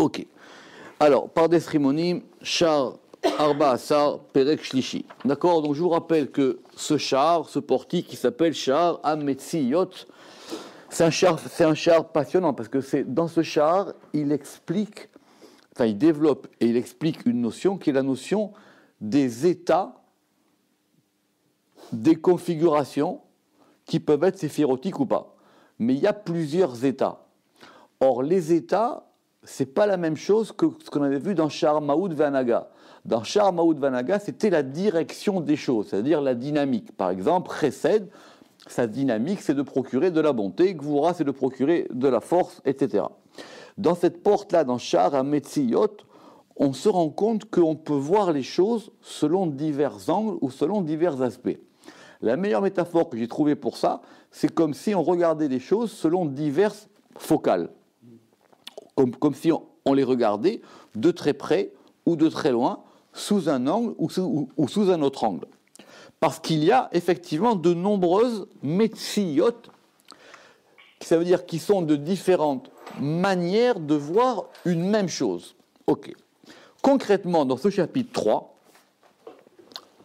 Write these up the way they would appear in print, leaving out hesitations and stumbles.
Ok. Alors, par des cérémonies, char Arba Asar Perek Shlishi. D'accord? Donc je vous rappelle que ce char, ce portique qui s'appelle char Ametziyot, c'est un char passionnant parce que c'est dans ce char, il développe et il explique une notion qui est la notion des états, des configurations qui peuvent être séphirotiques ou pas. Mais il y a plusieurs états. Or, les états, c'est pas la même chose que ce qu'on avait vu dans Shar Maoud Vanaga. Dans Shar Maoud Vanaga, c'était la direction des choses, c'est-à-dire la dynamique. Par exemple, Chesed, sa dynamique, c'est de procurer de la bonté, Gvura, c'est de procurer de la force, etc. Dans cette porte-là, dans Shar Ametziyot, on se rend compte qu'on peut voir les choses selon divers angles ou selon divers aspects. La meilleure métaphore que j'ai trouvée pour ça, c'est comme si on regardait les choses selon diverses focales. Comme si on les regardait de très près ou de très loin, sous un angle ou sous un autre angle. Parce qu'il y a effectivement de nombreuses metziyot, ça veut dire qui sont de différentes manières de voir une même chose. Ok. Concrètement, dans ce chapitre 3,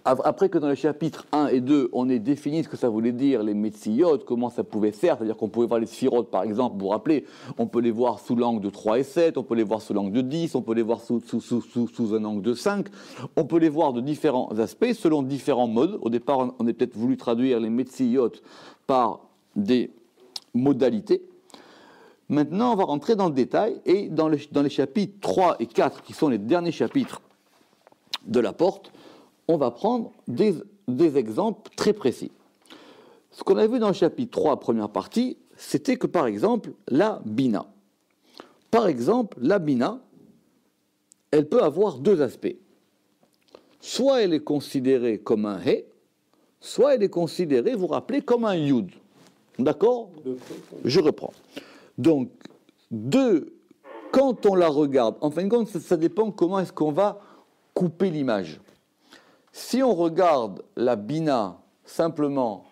après que dans les chapitres 1 et 2, on ait défini ce que ça voulait dire, les metziyot, comment ça pouvait faire, c'est-à-dire qu'on pouvait voir les sphirotes, par exemple, vous vous rappelez, on peut les voir sous l'angle de 3 et 7, on peut les voir sous l'angle de 10, on peut les voir sous un angle de 5, on peut les voir de différents aspects, selon différents modes. Au départ, on a peut-être voulu traduire les metziyot par des modalités. Maintenant, on va rentrer dans le détail, et dans les chapitres 3 et 4, qui sont les derniers chapitres de la porte, on va prendre des exemples très précis. Ce qu'on a vu dans le chapitre 3, première partie, c'était que, par exemple, la bina. Par exemple, la bina, elle peut avoir deux aspects. Soit elle est considérée comme un he, soit elle est considérée, vous vous rappelez, comme un yud. D'accord? Je reprends. Donc, quand on la regarde, en fin de compte, ça dépend comment est-ce qu'on va couper l'image. Si on regarde la bina simplement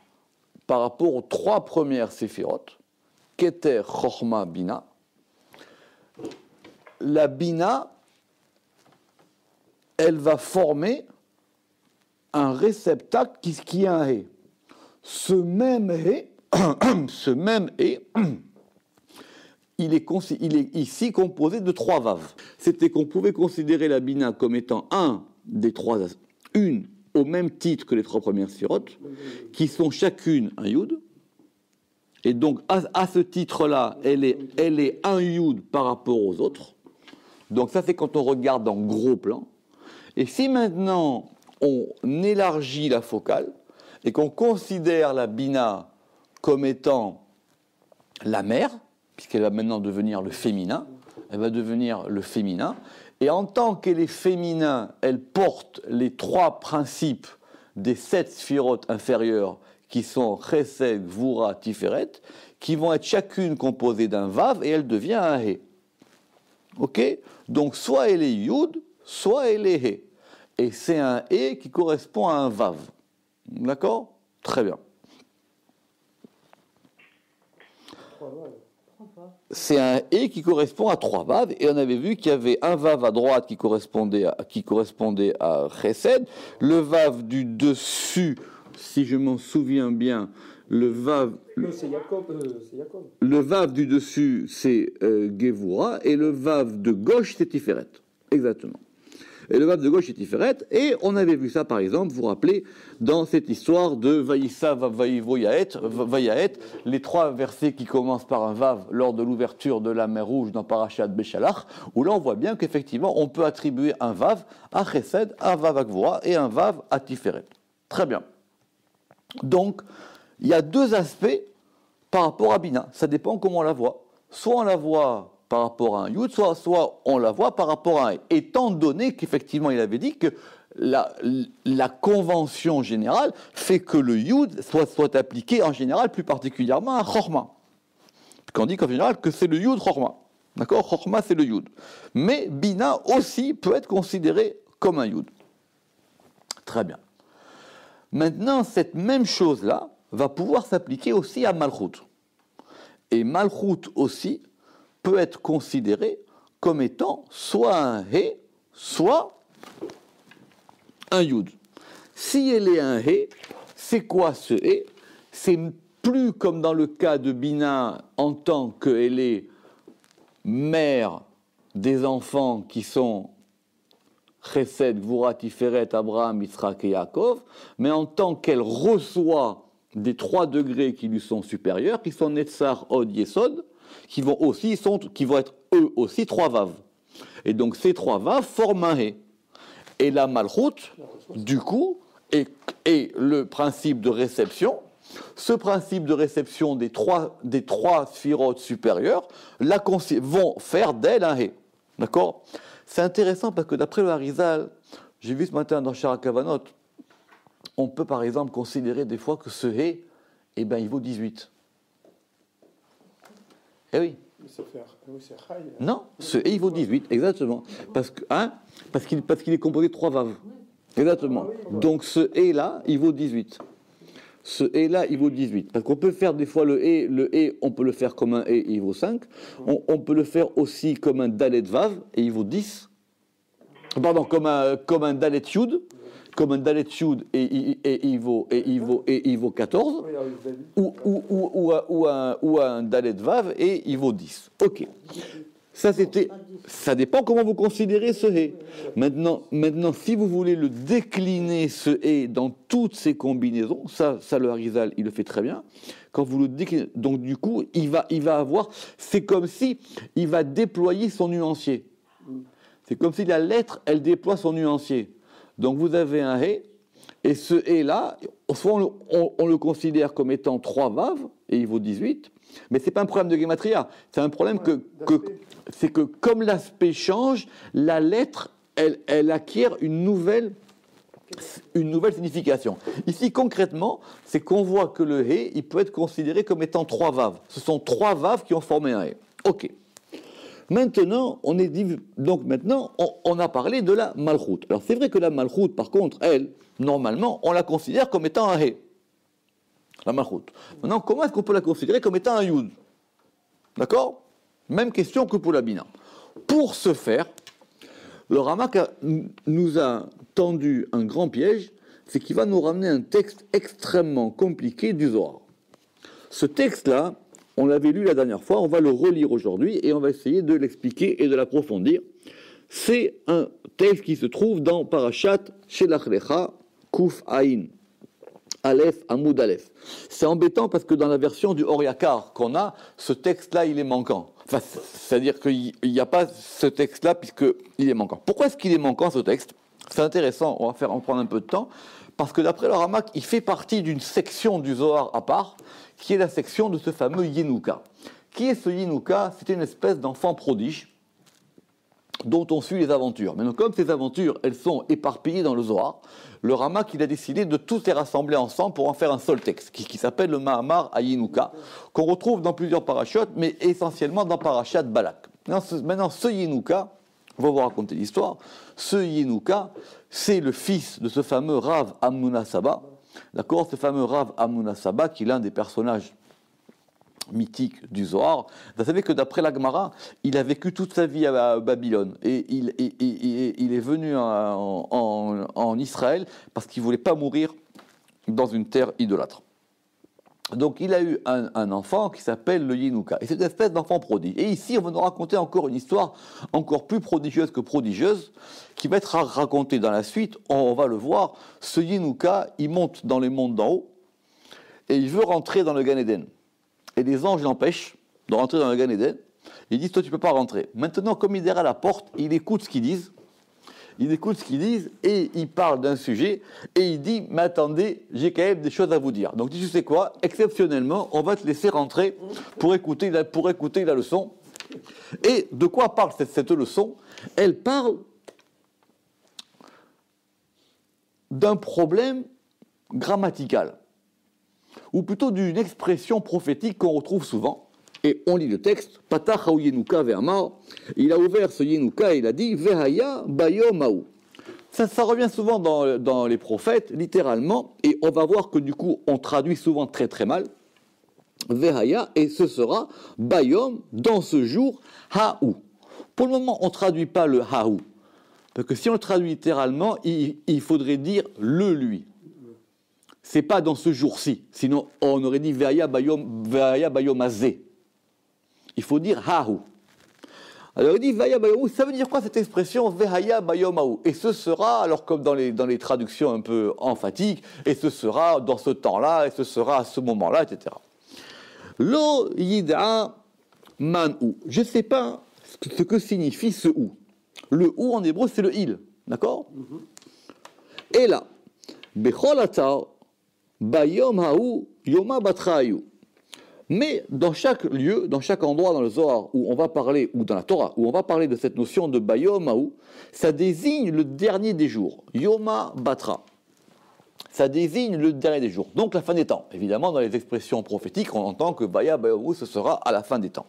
par rapport aux trois premières séphirotes, Keter, Chochma, Bina, la bina, elle va former un réceptacle qui est un hé. Ce même hé, il est ici composé de trois vaves. C'était qu'on pouvait considérer la bina comme étant une au même titre que les trois premières sphirotes, qui sont chacune un yud. Et donc, à ce titre-là, elle est un yud par rapport aux autres. Donc ça, c'est quand on regarde en gros plan. Et si maintenant, on élargit la focale, et qu'on considère la bina comme étant la mère, puisqu'elle va maintenant devenir le féminin, elle va devenir le féminin, et en tant qu'elle est féminin, elle porte les trois principes des 7 sphirotes inférieures qui sont Chesed, Gvura, Tiferet, qui vont être chacune composées d'un Vav et elle devient un He. Ok? Donc soit elle est Yud, soit elle est He. Et c'est un He qui correspond à un Vav. D'accord? Très bien. C'est un et qui correspond à 3 vav, et on avait vu qu'il y avait un vav à droite qui correspondait à Chesed, le vav du dessus, si je m'en souviens bien, le vav du dessus c'est Gevura, et le vav de gauche c'est Tiferet, exactement. Et le vav de gauche est Tiferet, et on avait vu ça par exemple, vous vous rappelez, dans cette histoire de Vaïssa, Vaïvo, Vayaet, les 3 versets qui commencent par un vav lors de l'ouverture de la mer Rouge dans Parashat Béchalach, où là on voit bien qu'effectivement on peut attribuer un vav à Chesed, un vav à Gvura et un vav à Tiferet. Très bien. Donc, il y a 2 aspects par rapport à Bina, ça dépend comment on la voit. Soit on la voit par rapport à un yud, soit on la voit par rapport à un. Étant donné qu'effectivement, il avait dit que la convention générale fait que le yud soit appliqué en général, plus particulièrement à chorma. Qu'on dit qu'en général que c'est le yud chorma. D'accord? Chorma, c'est le yud. Mais bina aussi peut être considéré comme un yud. Très bien. Maintenant, cette même chose-là va pouvoir s'appliquer aussi à malchut. Et malchut aussi peut être considéré comme étant soit un He, soit un Yud. Si elle est un He, c'est quoi ce He? C'est plus comme dans le cas de Bina en tant qu'elle est mère des enfants qui sont Chesed, Gvura, Tiferet, Abraham, Yitzhak et Yaakov, mais en tant qu'elle reçoit des 3 degrés qui lui sont supérieurs, qui sont Netzar, Od, Yesod, qui vont être eux aussi 3 vaves. Et donc ces 3 vaves forment un He. Et la Malchut, du coup, est le principe de réception. Ce principe de réception des trois sphirotes supérieures vont faire d'elle un He. D'accord? C'est intéressant parce que d'après le Harizal, j'ai vu ce matin dans Shara Kavanot, on peut par exemple considérer des fois que ce He, eh ben, il vaut 18. Eh oui. Non, ce He, il vaut 18, exactement. Parce qu'il est composé de 3 vaves. Exactement. Donc ce He-là, il vaut 18. Ce He-là, il vaut 18. Parce qu'on peut faire des fois le He, on peut le faire comme un He et il vaut 5. On peut le faire aussi comme un Dalet Vav et il vaut 10. Pardon, comme un Dalet Yud. Comme un Dalet Yud et il vaut 14. Ou un Dalet Vav et il vaut 10. Ok. Ça dépend comment vous considérez ce He. Maintenant, si vous voulez le décliner, ce He, dans toutes ses combinaisons, ça le Harizal, il le fait très bien. Quand vous le déclinez, donc du coup, il va avoir, c'est comme si il va déployer son nuancier. C'est comme si la lettre, elle déploie son nuancier. Donc vous avez un He, et ce He-là, soit on le considère comme étant 3 vaves, et il vaut 18, mais ce n'est pas un problème de gématria, c'est un problème c'est que comme l'aspect change, la lettre, elle acquiert une nouvelle signification. Ici, concrètement, c'est qu'on voit que le He, il peut être considéré comme étant 3 vaves. Ce sont 3 vaves qui ont formé un He. Ok. Maintenant, on a parlé de la Malchut. Alors, c'est vrai que la Malchut, par contre, elle, normalement, on la considère comme étant un He. La Malchut. Maintenant, comment est-ce qu'on peut la considérer comme étant un Yud? D'accord? Même question que pour la Bina. Pour ce faire, le Ramak nous a tendu un grand piège, c'est qu'il va nous ramener un texte extrêmement compliqué du Zohar. Ce texte-là, on l'avait lu la dernière fois, on va le relire aujourd'hui et on va essayer de l'expliquer et de l'approfondir. C'est un texte qui se trouve dans Parashat Shelach Lecha, Kuf Aïn, Aleph, Hamoud Aleph. C'est embêtant parce que dans la version du Or Yakar qu'on a, ce texte-là, il est manquant. Enfin, c'est-à-dire qu'il n'y a pas ce texte-là puisqu'il est manquant. Pourquoi est-ce qu'il est manquant, ce texte? C'est intéressant, on va en prendre un peu de temps, parce que d'après le Ramak, il fait partie d'une section du Zohar à part, qui est la section de ce fameux Yenuka. Qui est ce Yenuka? C'était une espèce d'enfant prodige dont on suit les aventures. Mais donc, comme ces aventures, elles sont éparpillées dans le Zohar, le Ramak, il a décidé de tous les rassembler ensemble pour en faire un seul texte, qui s'appelle le Mahamar à Yenuka, qu'on retrouve dans plusieurs parachutes, mais essentiellement dans Parashat Balak. Maintenant, ce Yenuka, on va vous raconter l'histoire, ce Yenuka, c'est le fils de ce fameux Rav Amnuna Saba, d'accord, ce fameux Rav Amnuna Saba, qui est l'un des personnages mythique du Zohar. Vous savez que d'après la Gemara, il a vécu toute sa vie à Babylone et il est venu en Israël parce qu'il ne voulait pas mourir dans une terre idolâtre. Donc il a eu un enfant qui s'appelle le Yenuka, et c'est une espèce d'enfant prodige. Et ici, on va nous raconter encore une histoire encore plus prodigieuse que prodigieuse, qui va être racontée dans la suite. On va le voir, ce Yenuka, il monte dans les mondes d'en haut, et il veut rentrer dans le Gan Eden. Et les anges l'empêchent de rentrer dans le Gan Eden. Ils disent, toi, tu ne peux pas rentrer. Maintenant, comme il est derrière la porte, il écoute ce qu'ils disent. Et il parle d'un sujet. Et il dit, mais attendez, j'ai quand même des choses à vous dire. Donc, tu sais quoi, exceptionnellement, on va te laisser rentrer pour écouter la leçon. Et de quoi parle cette leçon? Elle parle d'un problème grammatical, ou plutôt d'une expression prophétique qu'on retrouve souvent. Et on lit le texte, Patach haou Yenuka ve'amar, il a ouvert ce Yenuka et il a dit, Vehaya bayom haou. Ça revient souvent dans les prophètes, littéralement, et on va voir que du coup, on traduit souvent très très mal, Vehaya, et ce sera bayom, dans ce jour, haou. Pour le moment, on ne traduit pas le haou. Parce que si on le traduit littéralement, il faudrait dire le lui. C'est pas dans ce jour-ci. Sinon, on aurait dit ve'aya bayom azé. Il faut dire haou. Alors il dit ve'aya bayom, ça veut dire quoi cette expression ve'aya bayom haou? Et ce sera, alors comme dans les traductions un peu emphatiques, et ce sera dans ce temps-là, et ce sera à ce moment-là, etc. Lo yid'a man ou. Je ne sais pas ce que signifie ce ou. Le ou en hébreu, c'est le il. D'accord? Et là, bechol atar bayom haou yoma batrayu. Mais dans chaque lieu, dans chaque endroit dans le Zohar où on va parler, ou dans la Torah, où on va parler de cette notion de bayom haou, ça désigne le dernier des jours. Yoma batra. Ça désigne le dernier des jours. Donc la fin des temps. Évidemment, dans les expressions prophétiques, on entend que baya bayom haou, ce sera à la fin des temps.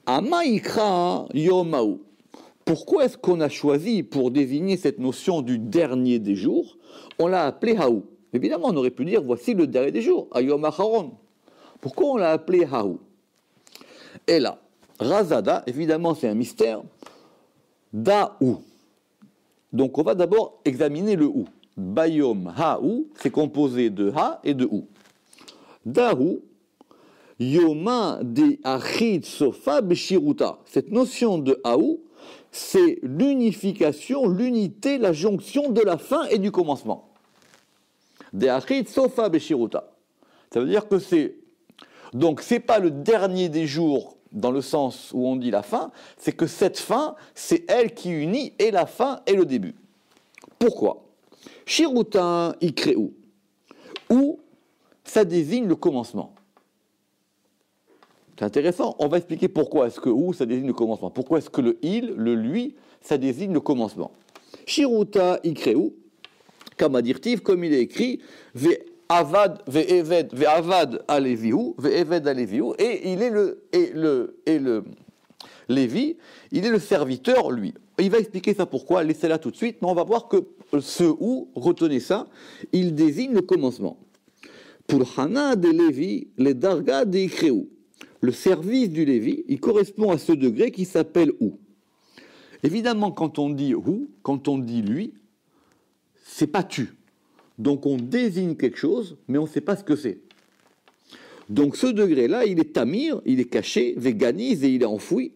Amaïkra yom haou. Pourquoi est-ce qu'on a choisi pour désigner cette notion du dernier des jours? On l'a appelé haou. Évidemment, on aurait pu dire voici le dernier des jours, ayom acharon. Pourquoi on l'a appelé haou? Et là, razada, évidemment, c'est un mystère. Daou. Donc, on va d'abord examiner le ou. Bayom haou, c'est composé de ha et de ou. Daou. Yoma de achid sofa beshiruta. Cette notion de haou, c'est l'unification, l'unité, la jonction de la fin et du commencement. De achid sofa beshiruta. Ça veut dire que c'est. Donc, c'est pas le dernier des jours dans le sens où on dit la fin, c'est que cette fin, c'est elle qui unit et la fin et le début. Pourquoi? Shiruta ikreu. Ou ça désigne le commencement. C'est intéressant, on va expliquer pourquoi est-ce que ou ça désigne le commencement. Pourquoi est-ce que le il, le lui, ça désigne le commencement. Shiruta ikreu, kama dirtiv, comme il est écrit, ve'avad ve'eved ve'avad alevihu, ve'eved alevihu, et il est le Lévi, il est le serviteur, lui. Il va expliquer ça pourquoi, laissez là tout de suite, mais on va voir que ce ou, retenez ça, il désigne le commencement. Pour Hana de Lévi, les darga de ikreu. Le service du Lévi, il correspond à ce degré qui s'appelle ou. Évidemment, quand on dit ou, quand on dit lui, c'est pas tu. Donc on désigne quelque chose, mais on ne sait pas ce que c'est. Donc ce degré-là, il est tamir, il est caché, veganize et il est enfoui.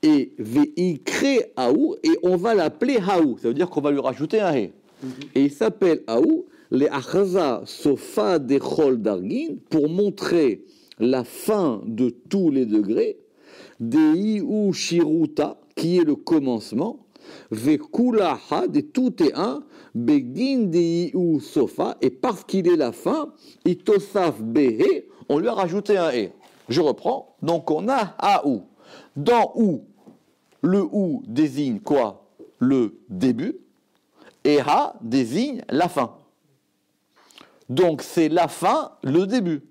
Et veikre haou, et on va l'appeler haou. Ça veut dire qu'on va lui rajouter un he. Et il s'appelle haou, les achaza sofa dechol dargin, pour montrer la fin de tous les degrés, Deiu Shiruta, qui est le commencement, Vekula Had, et tout est un, Begin Deiu Sofa, et parce qu'il est la fin, Itosaf Behe, on lui a rajouté un E. Je reprends, donc on a Aou. Dans ou, le ou désigne quoi? Le début, et Ha désigne la fin. Donc c'est la fin, le début.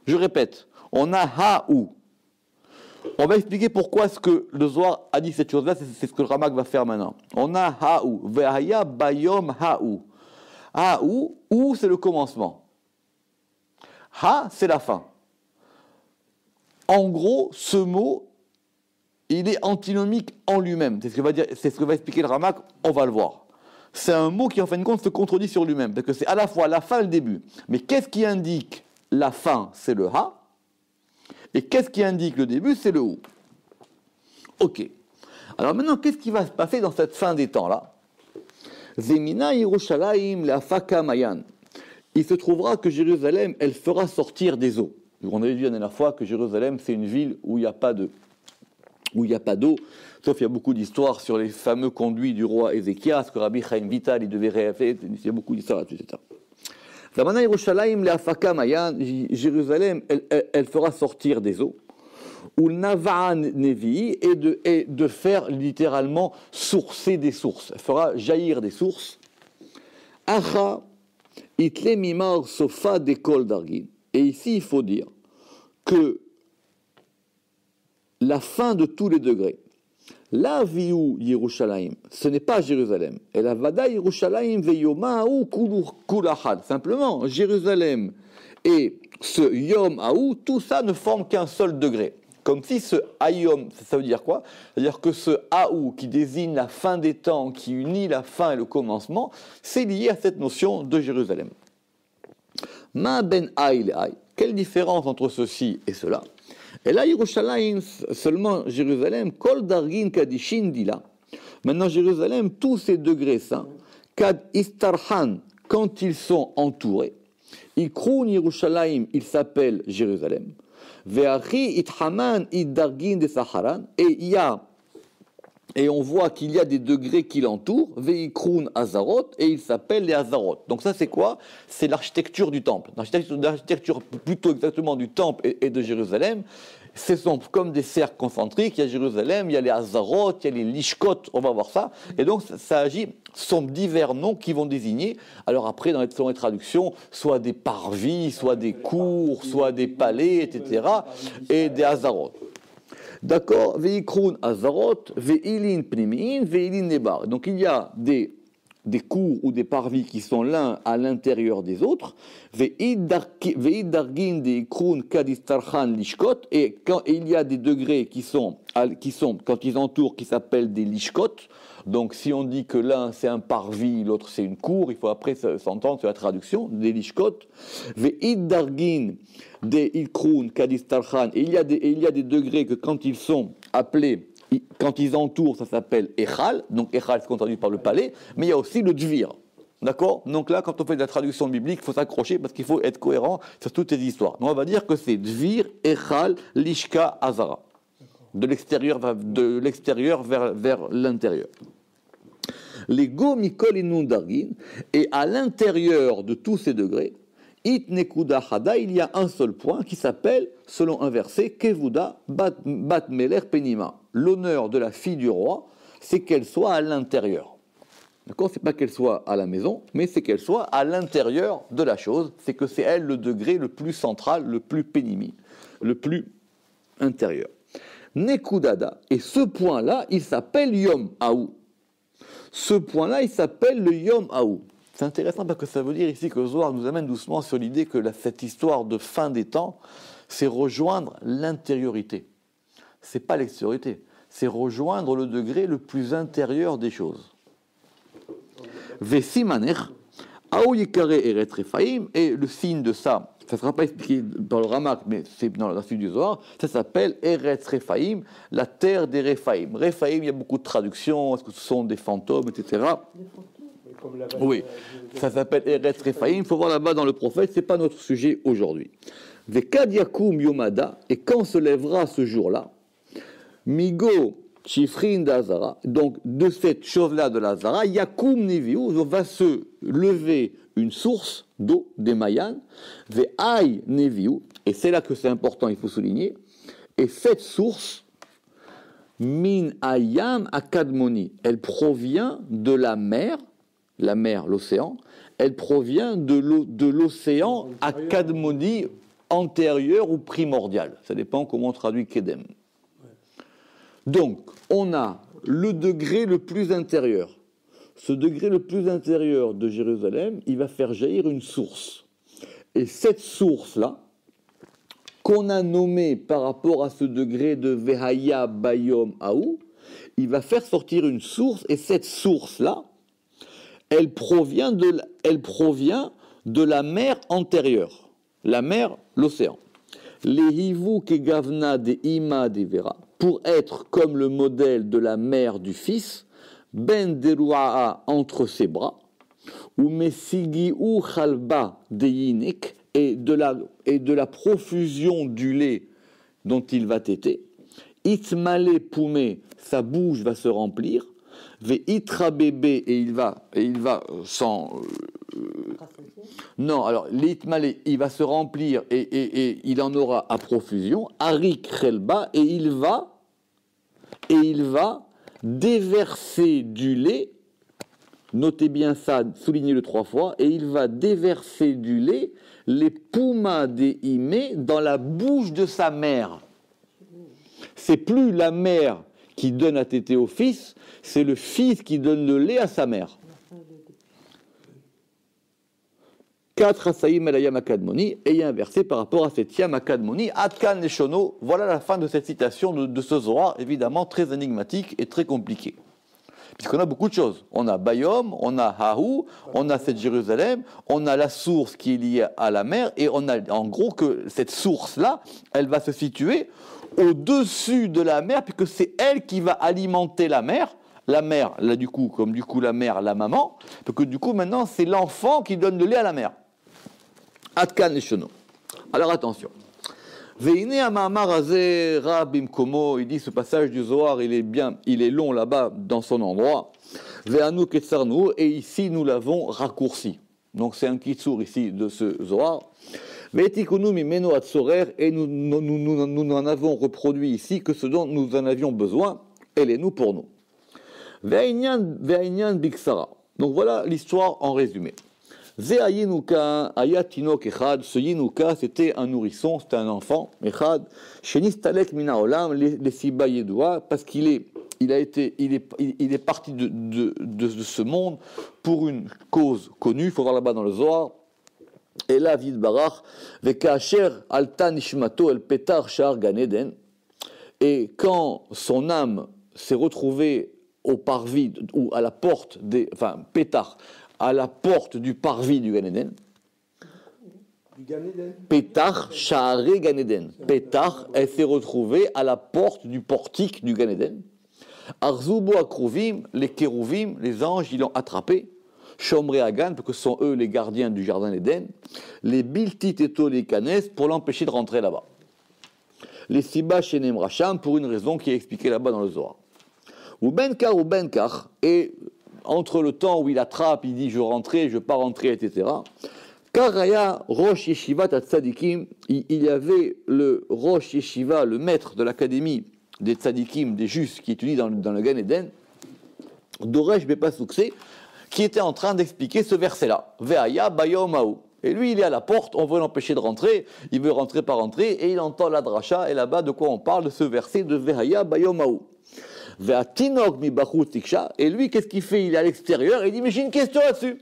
Je répète, on a haou. On va expliquer pourquoi est-ce que le Zohar a dit cette chose-là, c'est ce que le Ramak va faire maintenant. On a haou, ve'haya bayom haou. Haou, ou c'est le commencement. Ha, c'est la fin. En gros, ce mot, il est antinomique en lui-même. C'est ce que va expliquer le Ramak, on va le voir. C'est un mot qui, en fin de compte, se contredit sur lui-même, parce que c'est à la fois la fin et le début. Mais qu'est-ce qui indique la fin, c'est le ha, et qu'est-ce qui indique le début, c'est le ou. Ok. Alors maintenant, qu'est-ce qui va se passer dans cette fin des temps-là? Zemina Yerushalayim le'afaka mayan. Il se trouvera que Jérusalem, elle fera sortir des eaux. On avait dit la dernière fois que Jérusalem, c'est une ville où il n'y a pas d'eau. Sauf il y a beaucoup d'histoires sur les fameux conduits du roi Ézéchias, que Rabbi Chaim Vital, il devait réfléchir, il y a beaucoup d'histoires là-dessus, etc. Jérusalem, elle fera sortir des eaux, ou Nava'an Nevi, et de faire littéralement sourcer des sources. Elle fera jaillir des sources. Acha, itle mimar sofa dekol dargin. Et ici, il faut dire que la fin de tous les degrés, la viu Yerushalayim, ce n'est pas Jérusalem. Et la vada Yerushalayim veyoma ou kulahad. Simplement, Jérusalem et ce yom haou, tout ça ne forme qu'un seul degré. Comme si ce Hayom, ça veut dire quoi? C'est-à-dire que ce Haou qui désigne la fin des temps, qui unit la fin et le commencement, c'est lié à cette notion de Jérusalem. Ma ben Haï le Haï. Quelle différence entre ceci et cela? Et là, Yerushalayim, seulement Jérusalem, Kol Dargin Kadishin Dila. Maintenant, Jérusalem, tous ces degrés saints, Kad Istarhan, quand ils sont entourés, Ikroun Yerushalayim, il s'appelle Jérusalem. Ve'achi Ithaman Iddargin de Saharan, et on voit qu'il y a des degrés qui l'entourent, Veikroun Hazarot, et il s'appelle les Hazarot. Donc ça c'est quoi? C'est l'architecture du temple. L'architecture plutôt exactement du temple et de Jérusalem. Ce sont comme des cercles concentriques. Il y a Jérusalem, il y a les Hazarot, il y a les Lishkot, on va voir ça. Et donc ça agit, ce sont divers noms qui vont désigner, alors après dans les traductions, soit des parvis, soit des cours, soit des palais, etc. et des Hazarot. D'accord, Veikroun Hazarot, Veilin Pnimin, Veilin Nebar. Donc il y a des cours ou des parvis qui sont l'un à l'intérieur des autres. Veiddargin de Ikroun Kadistarchan Lishkot. Et quand il y a des degrés qui sont quand ils entourent, qui s'appellent des Lishkot. Donc si on dit que l'un c'est un parvis, l'autre c'est une cour, il faut après s'entendre sur la traduction des Lishkot. Veiddargin de Ikroun Kadistarchan. Et il y a des degrés que quand ils sont appelés, quand ils entourent, ça s'appelle Echal. Donc Echal, c'est qu'on traduit par le palais. Mais il y a aussi le Dvir. D'accord? Donc là, quand on fait de la traduction biblique, il faut s'accrocher parce qu'il faut être cohérent sur toutes les histoires. Donc on va dire que c'est Dvir, Echal, Lishka, Hazara. De l'extérieur vers l'intérieur. Les Go, Mikol et Nundargin. Et à l'intérieur de tous ces degrés, It Nekuda Hada, il y a un seul point qui s'appelle, selon un verset, Kevuda Bat Meler Penima. L'honneur de la fille du roi, c'est qu'elle soit à l'intérieur. D'accord? C'est pas qu'elle soit à la maison, mais c'est qu'elle soit à l'intérieur de la chose. C'est que c'est elle le degré le plus central, le plus pénimi, le plus intérieur. Nekudada. Et ce point-là, il s'appelle Yom Haou. Ce point-là, il s'appelle le Yom Haou. C'est intéressant parce que ça veut dire ici que Zohar nous amène doucement sur l'idée que cette histoire de fin des temps, c'est rejoindre l'intériorité. C'est pas l'extériorité, c'est rejoindre le degré le plus intérieur des choses. Vesimaner, Aou Yekare Eret Rephaim, et le signe de ça, ça ne sera pas expliqué dans le Ramak, mais c'est dans la suite du Zohar, ça s'appelle Eretz Rephaim, la terre des Rephaim. Rephaim, il y a beaucoup de traductions, est-ce que ce sont des fantômes, etc. Oui, ça s'appelle Eretz Rephaim, il faut voir là-bas dans le prophète, ce n'est pas notre sujet aujourd'hui. Vekad Yakum Yomada, et quand se lèvera ce jour-là, Migo Chifrin d'Azara, donc de cette chose-là de l'Azara, Yakum Neviou, va se lever une source d'eau, des Mayan, Ve'ai Neviou, et c'est là que c'est important, il faut souligner, et cette source, Min Ayam Akadmoni, elle provient de la mer, l'océan, elle provient de l'océan Akadmoni, antérieur ou primordial, ça dépend comment on traduit Kedem. Donc, on a le degré le plus intérieur. Ce degré le plus intérieur de Jérusalem, il va faire jaillir une source. Et cette source-là, qu'on a nommée par rapport à ce degré de Vehaya Bayom Haou, il va faire sortir une source, et cette source-là, elle provient de la mer antérieure. La mer, l'océan. Les Hivu Kegavna de Ima de Vera, pour être comme le modèle de la mère du fils, Ben Deruaa entre ses bras, ou Mesigi ou Chalba de Yinik, et de la profusion du lait dont il va téter. Itmale Poumé, sa bouche va se remplir. Ve Itra bébé, et il va sans. Non, alors l'Itmale, il va se remplir et il en aura à profusion. Arik Chelba, et il va déverser du lait. Notez bien ça, soulignez-le 3 fois. Et il va déverser du lait, les Pouma des Imé, dans la bouche de sa mère. C'est plus la mère qui donne à téter au fils, c'est le fils qui donne le lait à sa mère. 4 Hasaïm el Yam Akadmoni, et il y a un verset par rapport à cette Yam Akadmoni, Atkan Leshono. Voilà la fin de cette citation de ce Zohar, évidemment très énigmatique et très compliqué. Puisqu'on a beaucoup de choses. On a Bayom, on a Hahu, on a cette Jérusalem, on a la source qui est liée à la mer, et on a en gros que cette source-là, elle va se situer au-dessus de la mer, puisque c'est elle qui va alimenter la mer. La mère, là du coup, comme du coup la mère, la maman, parce que du coup maintenant c'est l'enfant qui donne le lait à la mère. Atkan Leshono. Alors attention. Veine Amamar Azeh Rabim Komo, il dit ce passage du Zohar, il est long là-bas dans son endroit. Ve'anu Ketzarnu, et ici nous l'avons raccourci. Donc c'est un kitsour ici de ce Zohar. Ve'etikunu mimeno atzorer, et nous n'en avons reproduit ici que ce dont nous en avions besoin, elle est nous pour nous. Ve'ainyan biksara. Donc voilà l'histoire en résumé. Ve'ayinuka ayatinok echad. Ce yinuka, c'était un nourrisson, c'était un enfant. Echad. Shenistalek mina olam les siba yedua, parce qu'il est parti de ce monde pour une cause connue. Il faut voir là-bas dans le Zohar. Et là, vid barach ve'kasher alta nishmato el petar shar gan Eden. Et quand son âme s'est retrouvée au parvis, ou à la porte pétar, à la porte du parvis du Gan Eden. Pétar, Sha'are Gan Eden. Pétar, elle s'est retrouvée à la porte du portique du Gan Eden. Arzubo Akruvim, les kérouvim, les anges, ils l'ont attrapé. Shomre Agan, parce que ce sont eux les gardiens du jardin d'Éden. Les Bilti Teto les Kanes, pour l'empêcher de rentrer là-bas. Les Siba Shenem Racham, pour une raison qui est expliquée là-bas dans le Zohar. Ou Benkar, et entre le temps où il attrape, il dit je rentrais, je pas rentrer, etc. Karaya Rosh Yeshiva Tzadikim, il y avait le Rosh Yeshiva, le maître de l'académie des Tzadikim, des justes qui étudient dans le Gan Eden, Doresh Bepasukse, qui était en train d'expliquer ce verset-là. Ve'aya Bayomahu. Et lui, il est à la porte, on veut l'empêcher de rentrer, il veut rentrer par rentrer, et il entend la dracha, et là-bas, de quoi on parle, de ce verset de Ve'aya Bayomahu. Et lui, qu'est-ce qu'il fait? Il est à l'extérieur et il dit, mais j'ai une question là-dessus.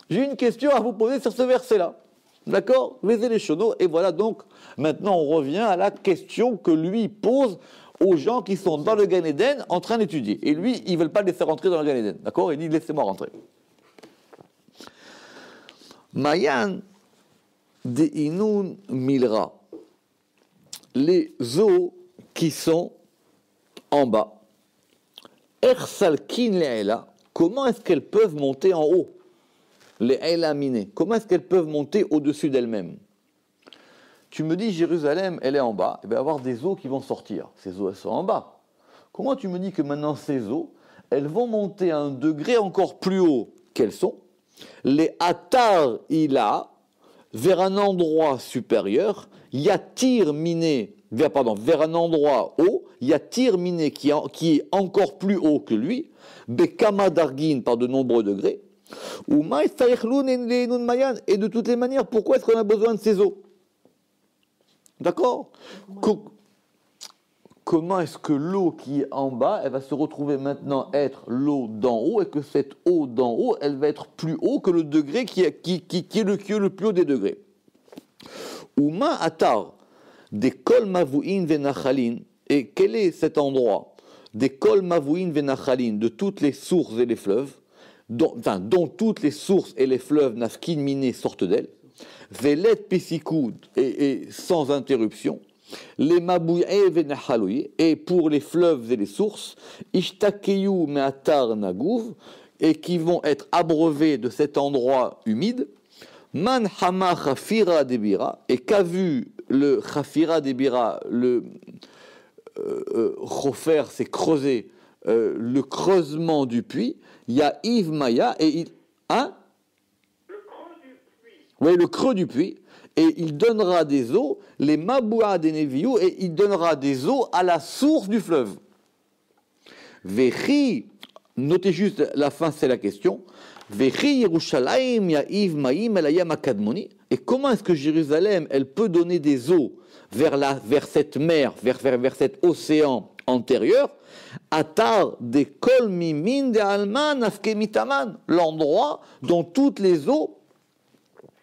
J'ai une question à vous poser sur ce verset-là. D'accord? Vezez les chonos. Et voilà donc, maintenant on revient à la question que lui pose aux gens qui sont dans le Gan Eden en train d'étudier. Et lui, ils ne veulent pas le laisser rentrer dans le Gan Eden. D'accord? Il dit, laissez-moi rentrer. Mayan de Inun Milra. Les eaux qui sont en bas. Ersalkin le'ela, comment est-ce qu'elles peuvent monter en haut? Les miné, comment est-ce qu'elles peuvent monter au-dessus d'elles-mêmes? Tu me dis Jérusalem, elle est en bas, il va y avoir des eaux qui vont sortir. Ces eaux, elles sont en bas. Comment tu me dis que maintenant ces eaux, elles vont monter à un degré encore plus haut qu'elles sont? Les atar ila, vers un endroit supérieur, yatir miné, vers un endroit haut, yatir miné qui est encore plus haut que lui, bekama dargin par de nombreux degrés, ou et de toutes les manières, pourquoi est-ce qu'on a besoin de ces eaux? D'accord? Comment est-ce que l'eau qui est en bas, elle va se retrouver maintenant être l'eau d'en haut, et que cette eau d'en haut, elle va être plus haut que le degré qui est le plus haut des degrés? Uma atar des kol mavouin venachalin, et quel est cet endroit des kol mavouin venachalin, de toutes les sources et les fleuves, dont toutes les sources et les fleuves nafkin miné sortent d'elle, velet pisikoud, et sans interruption, les mabouye venachaloui, et pour les fleuves et les sources, ishtakeyu meatar nagouv, et qui vont être abreuvés de cet endroit humide. Man hama chafira debira, et qu'a vu le chafira debira, le chofer, c'est creuser, le creusement du puits, il y a Yves Maya, et il... Hein? Le creux du puits. Oui, le creux du puits, et il donnera des eaux, les maboua des neviou, et il donnera des eaux à la source du fleuve. Vechi, notez juste la fin, c'est la question. Vechi Yerushalayim ya'iv ma'im elayam akadmoni. Et comment est-ce que Jérusalem, elle peut donner des eaux vers cette mer, vers cet océan antérieur? Atar de kol mimin de alman afke mitaman, l'endroit dont toutes les eaux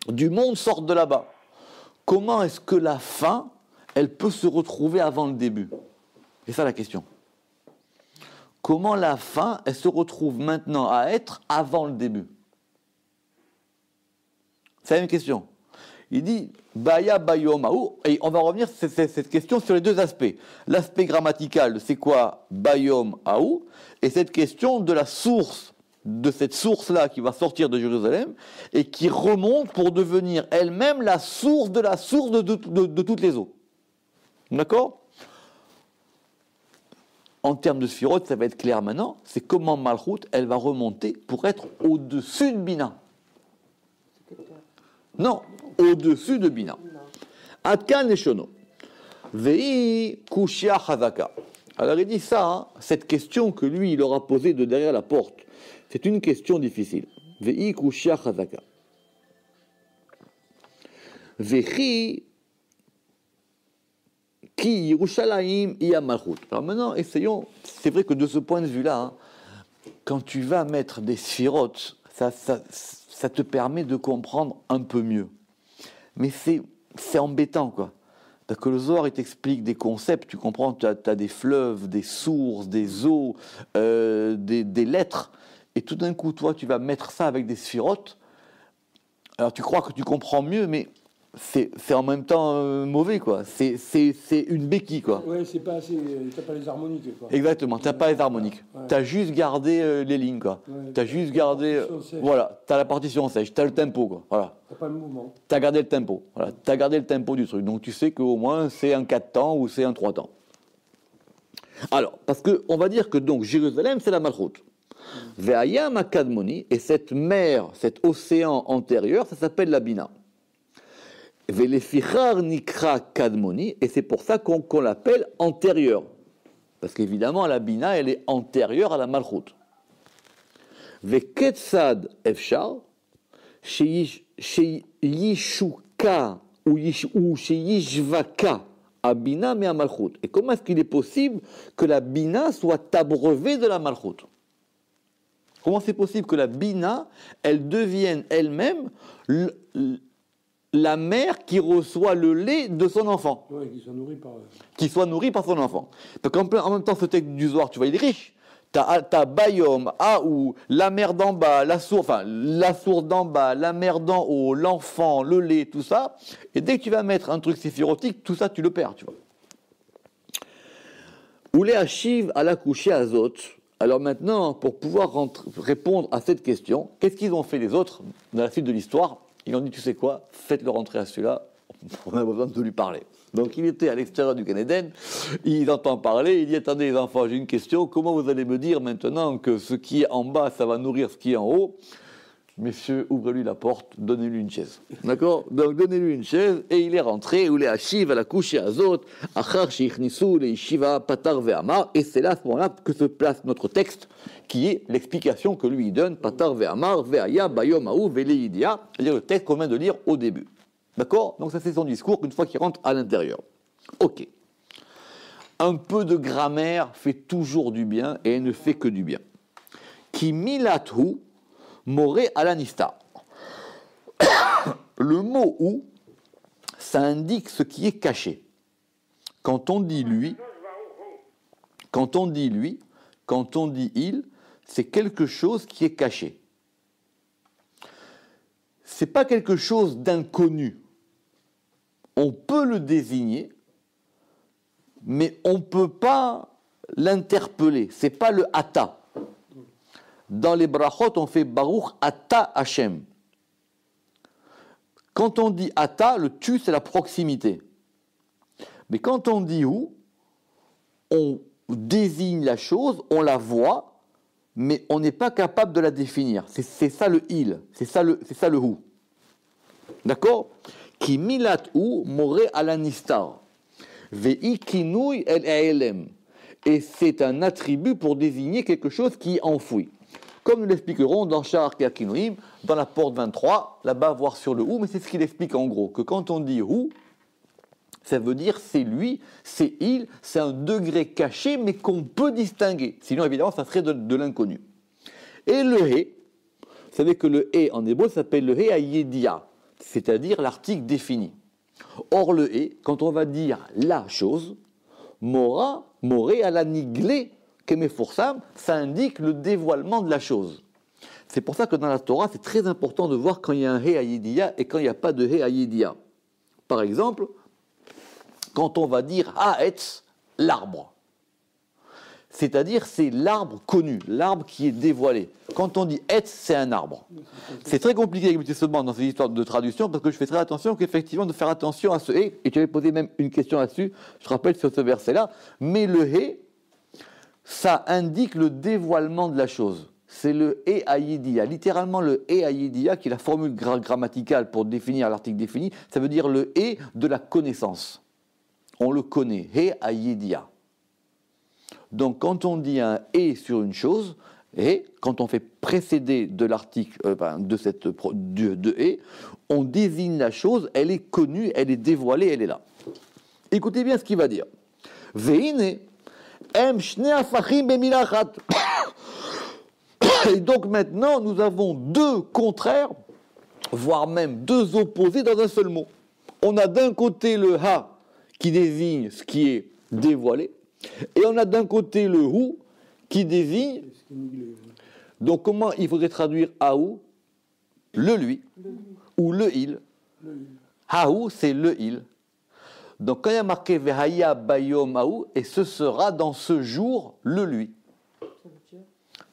du monde sortent de là-bas. Comment est-ce que la fin, elle peut se retrouver avant le début? C'est ça la question. Comment la fin, elle se retrouve maintenant à être avant le début? C'est une question. Il dit Baya Bayomaou, et on va revenir sur cette question sur les deux aspects. L'aspect grammatical, c'est quoi Bayom Aou, et cette question de la source, de cette source-là qui va sortir de Jérusalem, et qui remonte pour devenir elle-même la source de toutes les eaux. D'accord? En termes de Sphirot, ça va être clair maintenant, c'est comment Malchut, elle va remonter pour être au-dessus de Bina. Non, au-dessus de Bina. Adkan Neshono. Vei Kushia Chazaka. Alors il dit ça, hein, cette question que lui, il aura posée de derrière la porte, c'est une question difficile. Vei Kushia Chazaka. Vechi Ki Yerushalayim Iya Malchut. Alors maintenant, essayons, c'est vrai que de ce point de vue-là, hein, quand tu vas mettre des sphirotes, ça te permet de comprendre un peu mieux. Mais c'est embêtant, quoi. Parce que le Zohar, il t'explique des concepts, tu comprends, tu as des fleuves, des sources, des eaux, des lettres, et tout d'un coup, toi, tu vas mettre ça avec des sphirotes, alors tu crois que tu comprends mieux, mais c'est en même temps mauvais, quoi. C'est une béquille, quoi. Oui, c'est pas assez. T'as pas les harmoniques, quoi. Exactement, t'as pas les harmoniques. Ouais. T'as juste gardé les lignes, quoi. Ouais, t'as juste gardé. Voilà, t'as la partition sèche, t'as le tempo, quoi. Voilà. T'as pas le mouvement. T'as gardé le tempo. Voilà, t'as gardé le tempo du truc. Donc tu sais qu'au moins c'est un 4 temps ou c'est un 3 temps. Alors, parce qu'on va dire que donc Jérusalem, c'est la Malchut. Ve'ayam Akadmoni, et cette mer, cet océan antérieur, ça s'appelle la Bina. Ve'lefichar nikra Kadmoni, et c'est pour ça qu'on l'appelle antérieure. Parce qu'évidemment, la Bina, elle est antérieure à la Malchut. Ve'ketzad efshar, sheyishuka ou sheyishvaka à Bina mais à Malchut. Et comment est-ce qu'il est possible que la Bina soit abreuvée de la Malchut? Comment c'est possible que la Bina, elle devienne elle-même la mère qui reçoit le lait de son enfant? Oui, qui soit nourrie par son enfant. Donc en même temps, ce texte du Zohar, tu vois, il est riche. T'as Bayom, Aou, la mer d'en bas, la source d'en bas, la mer d'en haut, l'enfant, le lait, tout ça. Et dès que tu vas mettre un truc séphirotique, tout ça, tu le perds, tu vois. Oulé Hachiv à la coucher Azot. Alors maintenant, pour pouvoir répondre à cette question, qu'est-ce qu'ils ont fait les autres dans la suite de l'histoire? Ils ont dit, tu sais quoi, faites-le rentrer à celui-là, on a besoin de lui parler. Donc il était à l'extérieur du Gan Eden, il entend parler, il dit, attendez les enfants, j'ai une question, comment vous allez me dire maintenant que ce qui est en bas, ça va nourrir ce qui est en haut? Messieurs, ouvrez-lui la porte, donnez-lui une chaise. D'accord? Donc donnez-lui une chaise, et il est rentré, ou les Hachiv à la couche Azot, Achar Sheichnisu, les Shiva, Patar Ve'amar, et c'est là, à ce moment-là, que se place notre texte, qui est l'explication que lui donne, Patar Ve'amar, Ve'aya, Bayom Aou, Ve'leidia, c'est-à-dire le texte qu'on vient de lire au début. D'accord? Donc ça c'est son discours une fois qu'il rentre à l'intérieur. Ok. Un peu de grammaire fait toujours du bien et elle ne fait que du bien. Ki milathu moré alanista. Le mot ou, ça indique ce qui est caché. Quand on dit lui, quand on dit lui, quand on dit il, c'est quelque chose qui est caché. C'est pas quelque chose d'inconnu. On peut le désigner, mais on ne peut pas l'interpeller. Ce n'est pas le Ata. Dans les brachot, on fait Baruch Ata Hashem. Quand on dit Ata, le tu, c'est la proximité. Mais quand on dit où, on désigne la chose, on la voit, mais on n'est pas capable de la définir. C'est ça le il, c'est ça le où. D'accord? Ki milat ou moré alanistar. Vei kinouy el elem. Et c'est un attribut pour désigner quelque chose qui est enfoui. Comme nous l'expliquerons dans Shar Keakinouim, dans la porte 23, là-bas, voir sur le ou, mais c'est ce qu'il explique en gros, que quand on dit ou, ça veut dire c'est lui, c'est il, c'est un degré caché, mais qu'on peut distinguer. Sinon, évidemment, ça serait de l'inconnu. Et le hé, vous savez que le hé en hébreu s'appelle le hé à yedia. c'est-à-dire l'article défini. Or, le et, quand on va dire la chose, mora, moré à la niglé, kemeforsam, ça indique le dévoilement de la chose. C'est pour ça que dans la Torah, c'est très important de voir quand il y a un he ayidia et quand il n'y a pas de he ayidia. Par exemple, quand on va dire haetz, l'arbre. C'est-à-dire, c'est l'arbre connu, l'arbre qui est dévoilé. Quand on dit etz, c'est un arbre. C'est très compliqué avec M. Seulement dans ces histoires de traduction, parce que je fais très attention qu'effectivement, de faire attention à ce et tu avais posé même une question là-dessus, je rappelle sur ce verset-là, mais le he, ça indique le dévoilement de la chose. C'est le he ayidia. Littéralement, le he ayidia, qui est la formule grammaticale pour définir l'article défini, ça veut dire le he de la connaissance. On le connaît, he ayidia. Donc, quand on dit un « et » sur une chose, et quand on fait précéder de l'article, de « et », on désigne la chose, elle est connue, elle est dévoilée, elle est là. Écoutez bien ce qu'il va dire. Veine, em shne afachim bemilachat. Et donc maintenant, nous avons deux contraires, voire même deux opposés dans un seul mot. On a d'un côté le « ha » qui désigne ce qui est dévoilé, et on a d'un côté le hu qui désigne. Donc comment il faudrait traduire aou? Le lui. Ou le il. Haou, c'est le il. Donc quand il y a marqué vehaya bayom aou, et ce sera dans ce jour le lui.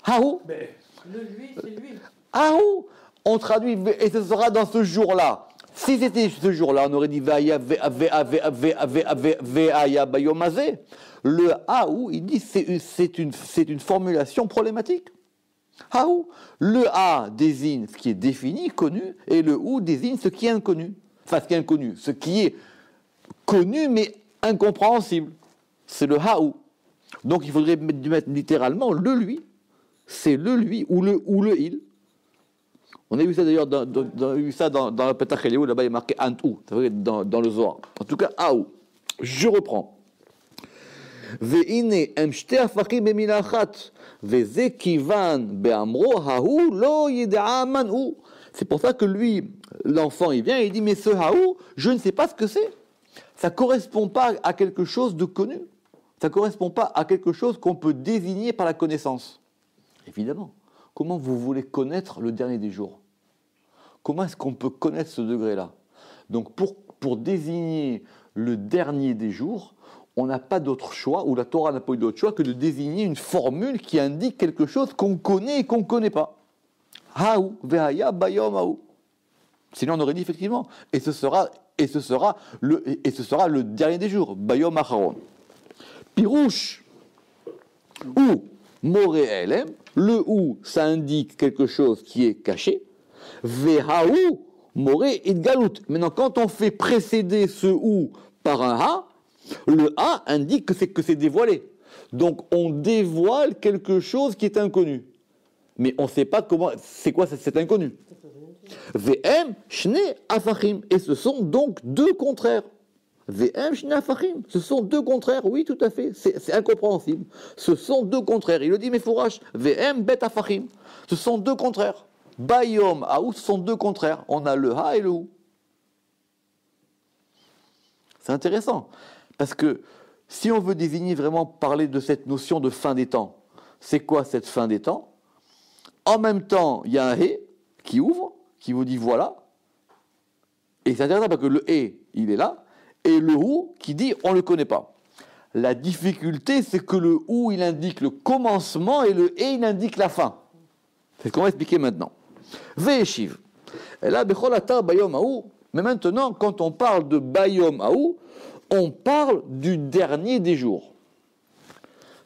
Haou. Le lui, c'est lui. Haou. On traduit et ce sera dans ce jour-là. Si c'était ce jour-là, on aurait dit vehaya bayom azé. Le haou, il dit c'est une formulation problématique. Haou, le a désigne ce qui est défini, connu, et le ou désigne ce qui est inconnu. Enfin, ce qui est inconnu, ce qui est connu mais incompréhensible. C'est le haou. Donc il faudrait mettre littéralement le lui. C'est le lui ou le il. On a vu ça d'ailleurs dans la Petach Eliyahu, là-bas il est marqué Antou, dans le Zohar. En tout cas, haou. Je reprends. והנה הם שתי הפכים במילה אחת, וזה כיוון באמרו ההוא לא ידעה מן הוא. C'est pour ça que lui, l'enfant, il vient et il dit, mais ce haou, je ne sais pas ce que c'est. Ça ne correspond pas à quelque chose de connu. Ça ne correspond pas à quelque chose qu'on peut désigner par la connaissance. Évidemment. Comment vous voulez connaître le dernier des jours? Comment est-ce qu'on peut connaître ce degré-là? Donc pour désigner le dernier des jours, on n'a pas d'autre choix, ou la Torah n'a pas eu d'autre choix, que de désigner une formule qui indique quelque chose qu'on connaît et qu'on ne connaît pas. Haou, vehaya, bayom, haou. Sinon on aurait dit effectivement, et ce sera le dernier des jours, bayom acharon. Pirouche, ou moré elem, le ou, ça indique quelque chose qui est caché, vehaou, moré idgalut. Maintenant, quand on fait précéder ce ou par un ha, le A indique que c'est dévoilé. Donc on dévoile quelque chose qui est inconnu. Mais on ne sait pas comment, c'est quoi cet inconnu. VM, shne afachim. Et ce sont donc deux contraires. VM, shne afachim. Ce sont deux contraires, oui, tout à fait. C'est incompréhensible. Ce sont deux contraires. Il le dit, mais fourrache. VM, bet afachim. Ce sont deux contraires. Bayom, aou, ce sont deux contraires. On a le ha et le ou. C'est intéressant. Parce que si on veut désigner vraiment, parler de cette notion de fin des temps, c'est quoi cette fin des temps? En même temps, il y a un he qui ouvre, qui vous dit voilà. Et c'est intéressant parce que le he, il est là, et le ou qui dit on ne le connaît pas. La difficulté, c'est que le ou, il indique le commencement et le he, il indique la fin. C'est ce qu'on va expliquer maintenant. Ve'eshiv. Et là, bechol atar bayom haou. Mais maintenant, quand on parle de bayom haou, on parle du dernier des jours.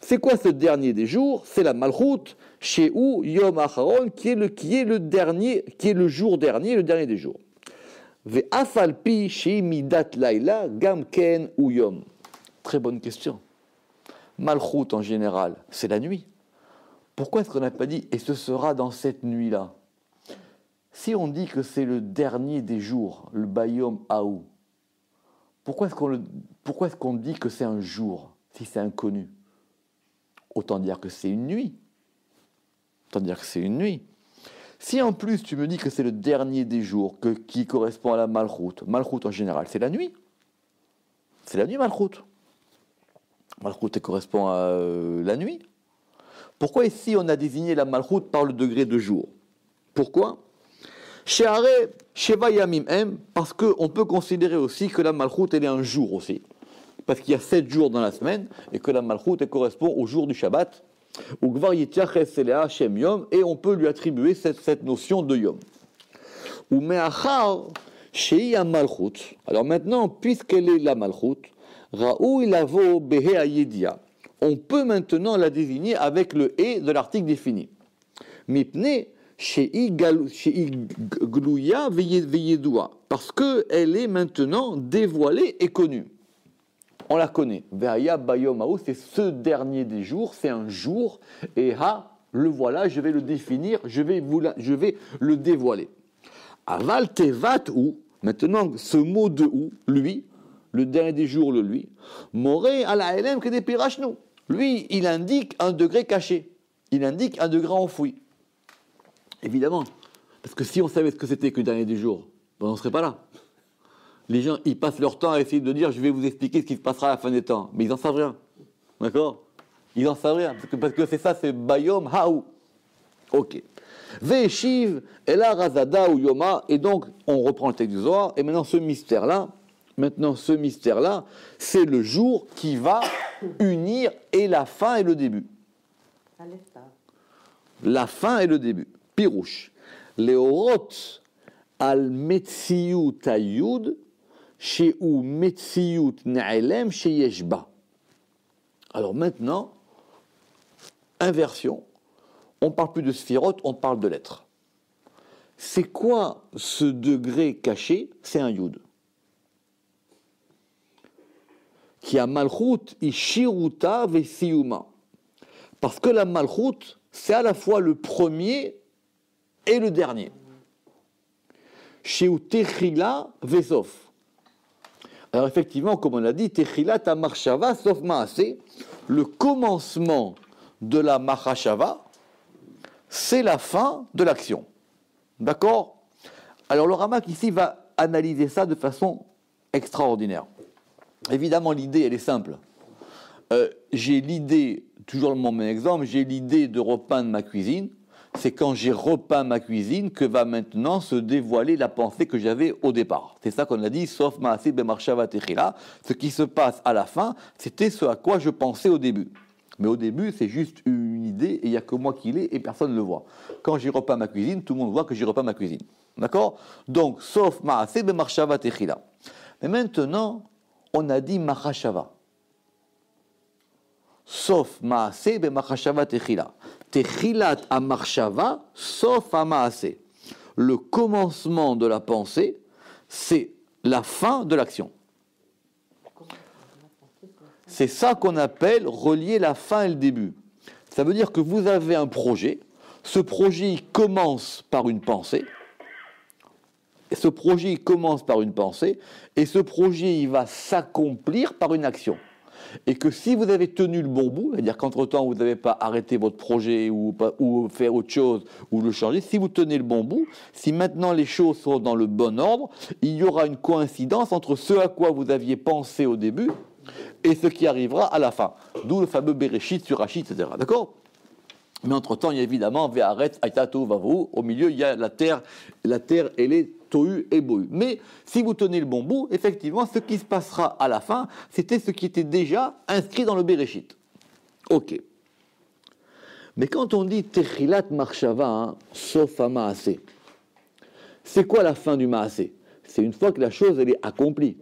C'est quoi ce dernier des jours? C'est la malchut, chez ou yom acharon, qui est le dernier, qui est le jour dernier, le dernier des jours. Ve'afalpi chez midat laila gam ken ou yom. Très bonne question. Malchut en général, c'est la nuit. Pourquoi est-ce qu'on n'a pas dit et ce sera dans cette nuit-là? Si on dit que c'est le dernier des jours, le bayom haou, pourquoi est-ce qu'on dit que c'est un jour, si c'est inconnu? Autant dire que c'est une nuit. Si en plus tu me dis que c'est le dernier des jours qui correspond à la Malchut, Malchut en général c'est la nuit. C'est la nuit Malchut. Malchut correspond à la nuit. Pourquoi ici on a désigné la Malchut par le degré de jour? Pourquoi? She'are Sheva Yamim Em, parce qu'on peut considérer aussi que la Malchut elle est un jour aussi. Parce qu'il y a 7 jours dans la semaine et que la Malchut elle correspond au jour du Shabbat. Ou Gvar Yityaches Elea Shem Yom, et on peut lui attribuer cette notion de Yom. Ou Me'achar Shei Malchut. Alors maintenant, puisqu'elle est la Malchut, Raou Ilavo Behe Ayedia. On peut maintenant la désigner avec le et de l'article défini. Mipne Shei Gluya Veyedua. Parce qu'elle est maintenant dévoilée et connue. On la connaît. Ve'aya bayom ha'u, c'est ce dernier des jours, c'est un jour. Et ha, le voilà, je vais le définir, je vais le dévoiler. Aval tevat ou, maintenant ce mot de ou, lui, le dernier des jours, le lui, moré ala elem que des pirachnou. Lui, il indique un degré caché. Il indique un degré enfoui. Évidemment. Parce que si on savait ce que c'était que le dernier des jours, ben on ne serait pas là. Les gens, ils passent leur temps à essayer de dire, je vais vous expliquer ce qui se passera à la fin des temps. Mais ils n'en savent rien. D'accord? Ils n'en savent rien. Parce que c'est ça, c'est Bayom Haou. Ok. Ve'eshiv, Ela Razada ou Yoma. Et donc, on reprend le texte du Zohar. Et maintenant, ce mystère-là, c'est le jour qui va unir et la fin et le début. La fin et le début. Pirouche. Leorot al Metziyut Ayud. She'u Metziyut Na'elem Sheyeshba. Alors maintenant, inversion. On ne parle plus de sphirote, on parle de lettres. C'est quoi ce degré caché? C'est un yud. Qui a malchut ishiruta vesiyuma. Parce que la malchut, c'est à la fois le premier et le dernier. She'u techila vesof. Alors effectivement, comme on l'a dit, Techilat HaMachshava sauf Maaseh, le commencement de la Machashava, c'est la fin de l'action. D'accord? Alors le Ramak ici va analyser ça de façon extraordinaire. Évidemment, l'idée, elle est simple. J'ai l'idée, toujours le même exemple, j'ai l'idée de repeindre ma cuisine. C'est quand j'ai repeint ma cuisine que va maintenant se dévoiler la pensée que j'avais au départ. C'est ça qu'on a dit, sauf Maaseh Bemarshava Techila. Ce qui se passe à la fin, c'était ce à quoi je pensais au début. Mais au début, c'est juste une idée et il n'y a que moi qui l'ai et personne ne le voit. Quand j'ai repeint ma cuisine, tout le monde voit que j'ai repeint ma cuisine. D'accord? Donc, sauf Maaseh Bemarshava Techila. Mais maintenant, on a dit Machashava. Sauf Maaseh Bemachashava Techila. Techilat Amarshava, sauf Maaseh. Le commencement de la pensée, c'est la fin de l'action. C'est ça qu'on appelle relier la fin et le début. Ça veut dire que vous avez un projet, ce projet il commence par une pensée, et ce projet il va s'accomplir par une action. Et que si vous avez tenu le bon bout, c'est-à-dire qu'entre-temps vous n'avez pas arrêté votre projet ou faire autre chose ou le changer, si vous tenez le bon bout, si maintenant les choses sont dans le bon ordre, il y aura une coïncidence entre ce à quoi vous aviez pensé au début et ce qui arrivera à la fin. D'où le fameux Bereshit sur Rachid, etc. D'accord? Mais entre-temps, il y a évidemment Ve'aret, Aitato, Vavou. Au milieu, il y a la terre elle est Tohu et Bohu. Mais si vous tenez le bon bout, effectivement, ce qui se passera à la fin, c'était ce qui était déjà inscrit dans le Bereshit. Ok. Mais quand on dit Techilat Marshava, sauf à Maaseh, c'est quoi la fin du Maaseh? C'est une fois que la chose elle est accomplie.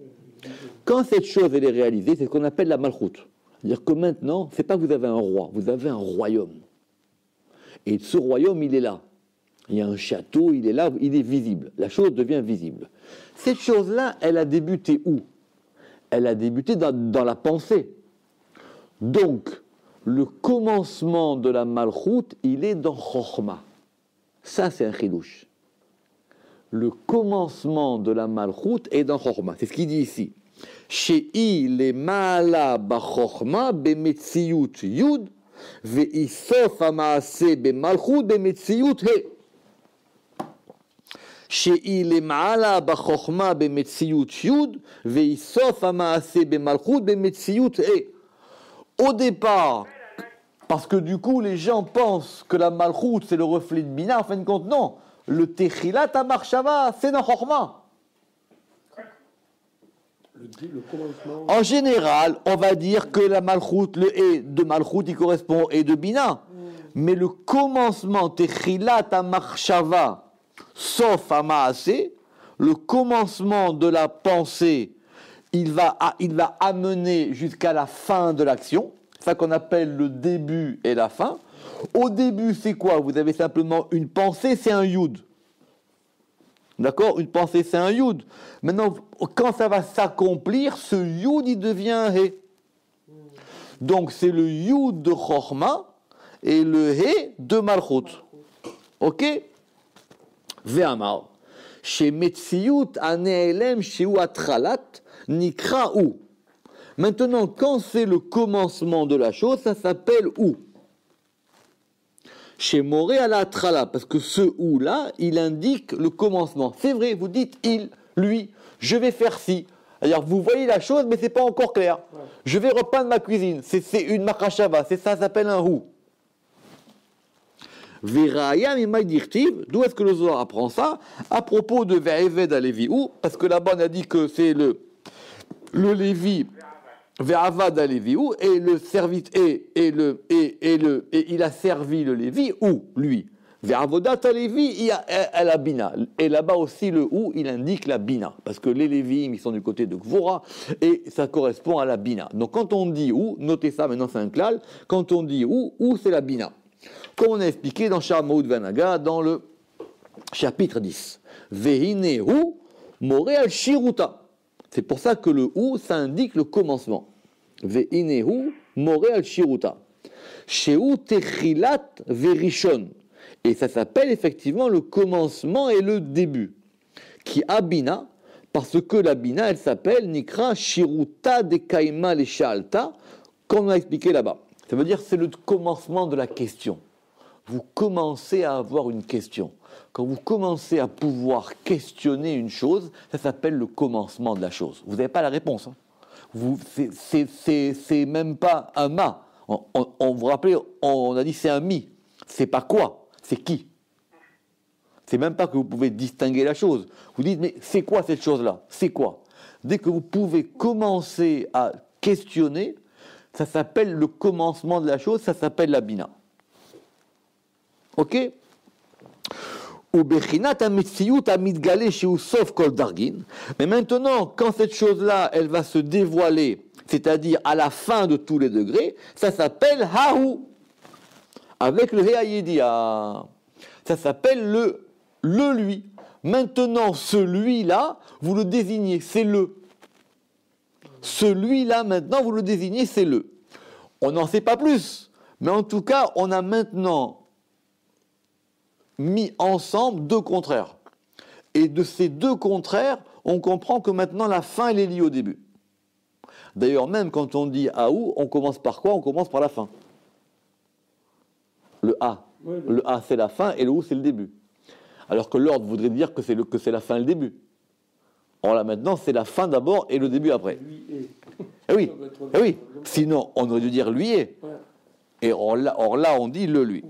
Quand cette chose elle est réalisée, c'est ce qu'on appelle la Malchut. C'est-à-dire que maintenant, c'est pas que vous avez un roi, vous avez un royaume. Et ce royaume, il est là. Il y a un château, il est là, il est visible. La chose devient visible. Cette chose-là, elle a débuté où? Elle a débuté dans la pensée. Donc, le commencement de la Malchut, il est dans Chochma. Ça, c'est un chidouche. Le commencement de la Malchut est dans Chochma. C'est ce qu'il dit ici. She'i le ma'ala b'chochma b'metziyut yud ve'isof ha'maaseh b'malchut b'metziyut he. she'i lema'ala b'chokhma b'metziyut yud ve'isof ha'ma'aseh b'malchut b'metziyut he. Au départ, parce que du coup les gens pensent que la malchut c'est le reflet de Bina, en fin de compte non. Le techilat ha'marshava c'est dans chokhma. Le commencement. En général, on va dire que la malchut, le et de malchut, il correspond au et de bina. Mais le commencement, techilat ha-marshava, sauf ha-maaseh, le commencement de la pensée, il va amener jusqu'à la fin de l'action. C'est ça qu'on appelle le début et la fin. Au début, c'est quoi? Vous avez simplement une pensée, c'est un yud. D'accord? Une pensée, c'est un yud. Maintenant, quand ça va s'accomplir, ce yud, il devient un he. Donc, c'est le yud de chokhma et le he de malchut. Ok? Ve'amar. Chez Metziyut ane'elem sheu atralat nikra ou. Maintenant, quand c'est le commencement de la chose, ça s'appelle ou. Chez Moré à la trala, parce que ce ou là, il indique le commencement. C'est vrai, vous dites il, lui, je vais faire ci. C'est-à-dire, vous voyez la chose, mais c'est pas encore clair. Ouais. Je vais repeindre ma cuisine. C'est une makashava, c'est ça s'appelle un ou. Veraya mimay dirtiv, d'où est-ce que le Zohar apprend ça? À propos de Ve'eved à Lévi ou, parce que là-bas on a dit que c'est le Lévi. Ve'avad à Lévi ou, et le service et il a servi le Lévi ou lui. Ve'avodat à Lévi, il y a la bina. Et là-bas aussi le ou, il indique la bina, parce que les Lévi ils sont du côté de Gvora et ça correspond à la bina. Donc quand on dit ou, notez ça maintenant c'est un klal, quand on dit ou c'est la bina. Comme on a expliqué dans Shar Maoud Vanaga dans le chapitre 10. Vehine ou more al shiruta. C'est pour ça que le ou, ça indique le commencement. Ve'inehu more al shiruta. Sheu techilat verishon. Et ça s'appelle effectivement le commencement et le début. Qui abina, parce que la bina, elle s'appelle nikra shiruta de kaima le shalta, comme on a expliqué là-bas. Ça veut dire c'est le commencement de la question. Vous commencez à avoir une question. Quand vous commencez à pouvoir questionner une chose, ça s'appelle le commencement de la chose. Vous n'avez pas la réponse. Hein. C'est même pas un ma. On vous rappelez, on a dit c'est un mi. C'est pas quoi, c'est qui. C'est même pas que vous pouvez distinguer la chose. Vous dites, mais c'est quoi cette chose-là? C'est quoi? Dès que vous pouvez commencer à questionner, ça s'appelle le commencement de la chose, ça s'appelle la bina. Ok? Mais maintenant, quand cette chose-là, elle va se dévoiler, c'est-à-dire à la fin de tous les degrés, ça s'appelle Hahu, avec le Heayedia. Ça s'appelle le lui. Maintenant, celui-là, vous le désignez, c'est le. Celui-là, maintenant, vous le désignez, c'est le. On n'en sait pas plus, mais en tout cas, on a maintenant mis ensemble deux contraires. Et de ces deux contraires, on comprend que maintenant la fin elle est liée au début. D'ailleurs, même quand on dit Aou, on commence par quoi? On commence par la fin. Le A. Oui, oui. Le A c'est la fin et le Ou c'est le début. Alors que l'ordre voudrait dire que c'est la fin et le début. Or là maintenant, c'est la fin d'abord et le début après. Lui est. Eh oui, eh oui. Sinon, on aurait dû dire lui est. Ouais. Et or là, on dit le lui.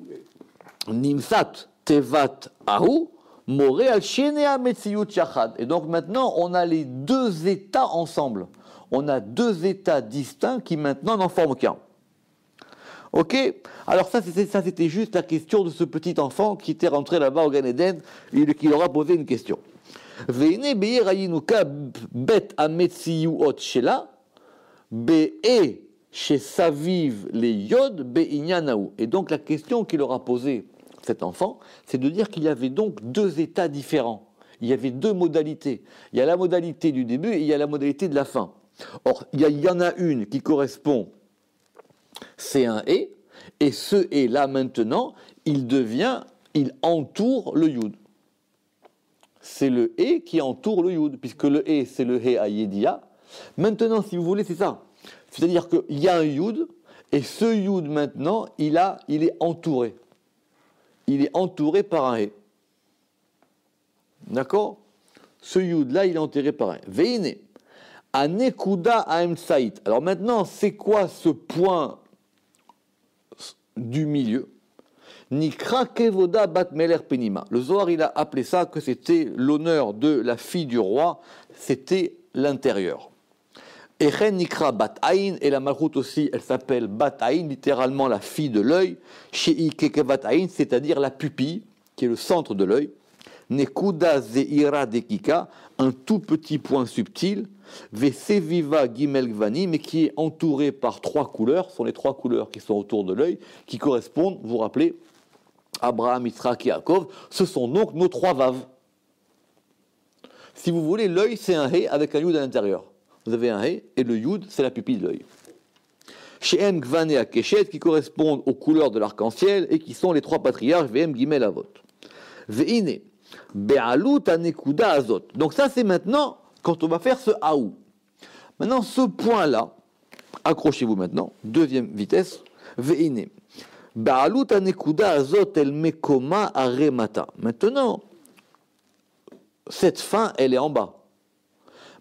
Nimsat tevat ahu more al shenea metziyut yachad. Et donc maintenant, on a les deux états ensemble. On a deux états distincts qui maintenant n'en forment qu'un. Ok? Alors ça, c'était juste la question de ce petit enfant qui était rentré là-bas au Gan Eden et qui leur a posé une question. Veine be'ir ayinuka bet ametziyut shela be'e chez Saviv les Yod be'inyanaou. Et donc la question qu'il leur a posée cet enfant, c'est de dire qu'il y avait donc deux états différents. Il y avait deux modalités. Il y a la modalité du début et il y a la modalité de la fin. Or, il y en a une qui correspond, c'est un et ce et là maintenant, il entoure le yud. C'est le et qui entoure le yud, puisque le et c'est le he ayedia. Maintenant, si vous voulez, c'est ça. C'est-à-dire qu'il y a un yud, et ce yud maintenant, il est entouré. Il est entouré par un he. D'accord? Ce yud là, il est enterré par un. Veine. Anekuda aemsaït. Alors maintenant, c'est quoi ce point du milieu? Nikra kevoda bat meler penima. Le Zohar, il a appelé ça que c'était l'honneur de la fille du roi, c'était l'intérieur. Echen nikra bat aïn, et la malchoute aussi, elle s'appelle bat aïn, littéralement la fille de l'œil. Shei kekevat aïn, c'est-à-dire la pupille, qui est le centre de l'œil. Nekuda zeira dekika, un tout petit point subtil. Veseviva gimel gvani, mais qui est entouré par trois couleurs, ce sont les trois couleurs qui sont autour de l'œil, qui correspondent, vous vous rappelez, Abraham, Yitzhak et Yaakov, ce sont donc nos trois vaves. Si vous voulez, l'œil, c'est un hé avec un yud à l'intérieur. Vous avez un hé, et le yud, c'est la pupille de l'œil. Shehem gvan et akeshet, qui correspondent aux couleurs de l'arc-en-ciel, et qui sont les trois patriarches, Vm gimel avot. Veine, be'alut anekuda azot. Donc ça, c'est maintenant, quand on va faire ce haou. Maintenant, ce point-là, accrochez-vous maintenant, deuxième vitesse, veine. Ba'alut anekuda azot el mekoma aremata. Maintenant, cette fin, elle est en bas.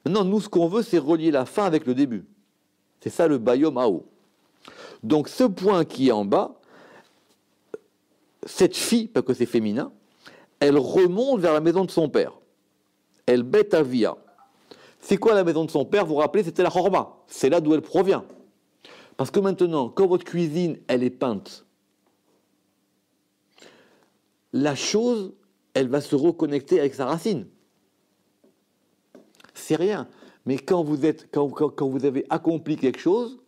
Maintenant, nous, ce qu'on veut, c'est relier la fin avec le début. C'est ça le bayom haou. Donc, ce point qui est en bas, cette fille, parce que c'est féminin, elle remonte vers la maison de son père. Elle bête à via. C'est quoi la maison de son père? Vous vous rappelez, c'était la chorma. C'est là d'où elle provient. Parce que maintenant, quand votre cuisine, elle est peinte, la chose, elle va se reconnecter avec sa racine. C'est rien. Mais quand vous avez accompli quelque chose,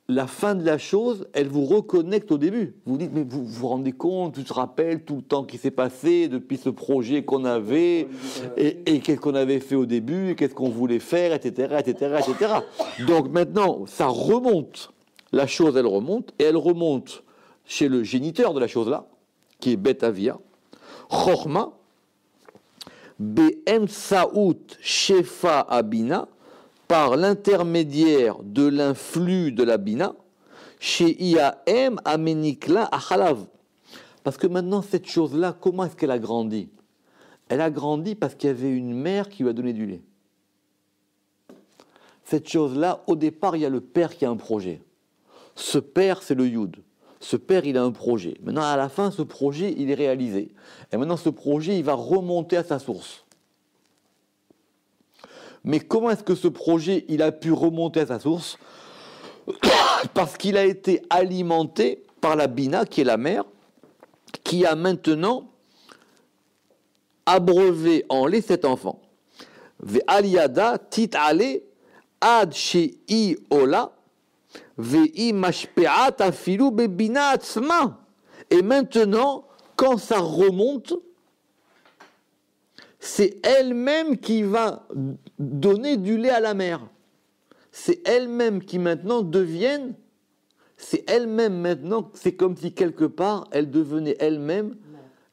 la fin de la chose, elle vous reconnecte au début. Vous dites, mais vous vous rendez compte, tu te rappelles tout le temps qui s'est passé depuis ce projet qu'on avait, et qu'est-ce qu'on avait fait au début, qu'est-ce qu'on voulait faire, etc., etc., etc. Donc maintenant, ça remonte. La chose, elle remonte, et elle remonte chez le géniteur de la chose-là, qui est Bet Avia, Chorma, Be'em Saout Shefa Abina, par l'intermédiaire de l'influx de la Bina, chez Iaem Amenikla Achalav. Parce que maintenant, cette chose-là, comment est-ce qu'elle a grandi? Elle a grandi parce qu'il y avait une mère qui lui a donné du lait. Cette chose-là, au départ, il y a le père qui a un projet. Ce père, c'est le Yud. Ce père, il a un projet. Maintenant, à la fin, ce projet, il est réalisé. Et maintenant, ce projet, il va remonter à sa source. Mais comment est-ce que ce projet, il a pu remonter à sa source? Parce qu'il a été alimenté par la Bina, qui est la mère, qui a maintenant abreuvé en lait cet enfant. Ve'aliada tit ale ad shei ola ve'i mashpe'at afilu bebina atzma. Et maintenant, quand ça remonte, c'est elle-même qui va donner du lait à la mère. C'est elle-même qui maintenant devienne, c'est elle-même maintenant, c'est comme si quelque part, elle devenait elle-même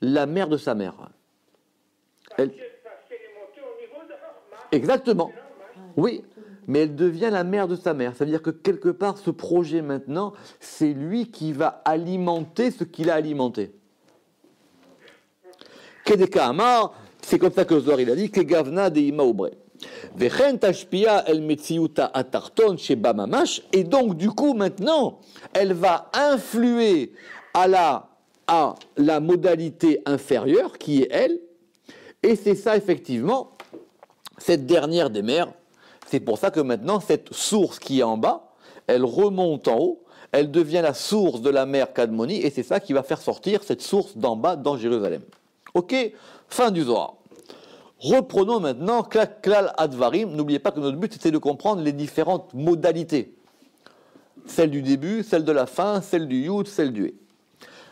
la mère de sa mère. Elle... Exactement. Oui, mais elle devient la mère de sa mère. Ça veut dire que quelque part, ce projet maintenant, c'est lui qui va alimenter ce qu'il a alimenté. Kedeka Amar, c'est comme ça que le Zohar il a dit que Gavna de Ima Obre. Vechen tashpia el metziuta atarton sheba mamash, et donc du coup maintenant elle va influer à la modalité inférieure qui est elle, et c'est ça effectivement cette dernière des mers. C'est pour ça que maintenant cette source qui est en bas, elle remonte en haut, elle devient la source de la mer Kadmoni, et c'est ça qui va faire sortir cette source d'en bas dans Jérusalem. Ok, fin du Zohar. Reprenons maintenant Klal Advarim. N'oubliez pas que notre but c'était de comprendre les différentes modalités. Celle du début, celle de la fin, celle du Yud, celle du He.